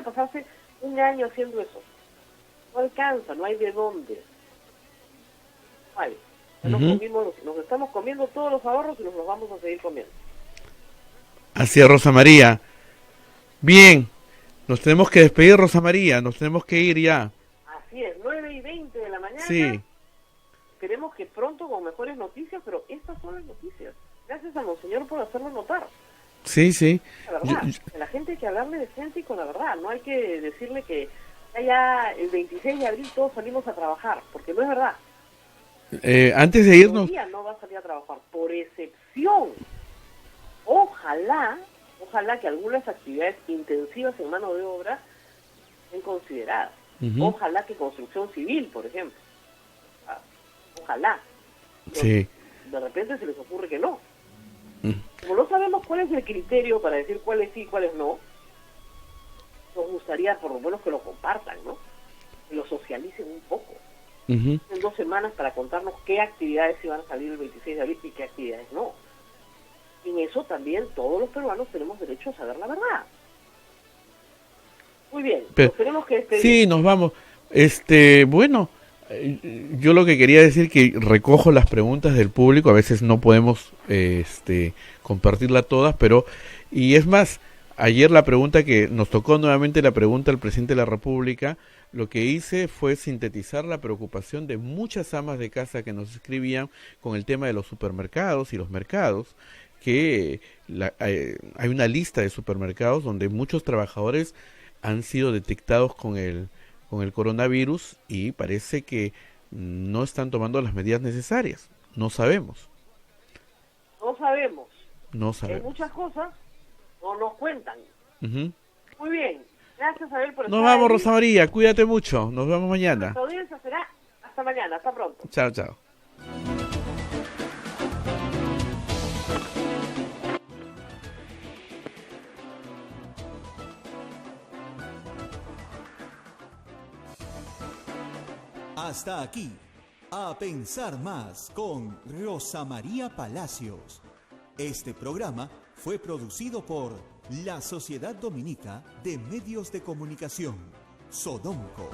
pasarse un año haciendo eso. No alcanza, no hay de dónde. No hay. Nos estamos comiendo todos los ahorros y nos los vamos a seguir comiendo. Así es, Rosa María. Bien, nos tenemos que despedir, Rosa María, nos tenemos que ir ya. Así es, 9:20 de la mañana. Sí. Esperemos que pronto con mejores noticias, pero estas son las noticias. Gracias a Monseñor por hacerlo notar. Sí. La verdad, a la gente hay que hablarle de frente y con la verdad. No hay que decirle que ya el 26 de abril todos salimos a trabajar, porque no es verdad. Antes de irnos... No va a salir a trabajar, por excepción. Ojalá que algunas actividades intensivas en mano de obra estén consideradas. Ojalá que construcción civil, por ejemplo. Ojalá. Sí. De repente se les ocurre que no. Como no sabemos cuál es el criterio para decir cuáles sí y cuáles no, nos gustaría por lo menos que lo compartan, ¿no? Que lo socialicen un poco. En 2 semanas para contarnos qué actividades iban a salir el 26 de abril y qué actividades no. En eso también todos los peruanos tenemos derecho a saber la verdad. Muy bien, nos tenemos que despedir. Sí, nos vamos. Bueno, yo lo que quería decir que recojo las preguntas del público, a veces no podemos compartirlas todas, pero, y es más, ayer la pregunta que nos tocó nuevamente, la pregunta al presidente de la República, lo que hice fue sintetizar la preocupación de muchas amas de casa que nos escribían con el tema de los supermercados y los mercados, que hay una lista de supermercados donde muchos trabajadores han sido detectados con el coronavirus y parece que no están tomando las medidas necesarias. No sabemos. Hay muchas cosas no nos cuentan. Muy bien. Gracias, Abel, por estar Nos vamos, ahí. Rosa María. Cuídate mucho. Nos vemos mañana. Nuestra audiencia será hasta mañana. Hasta pronto. Chao. Hasta aquí, A Pensar Más con Rosa María Palacios. Este programa fue producido por la Sociedad Dominica de Medios de Comunicación, Sodomco.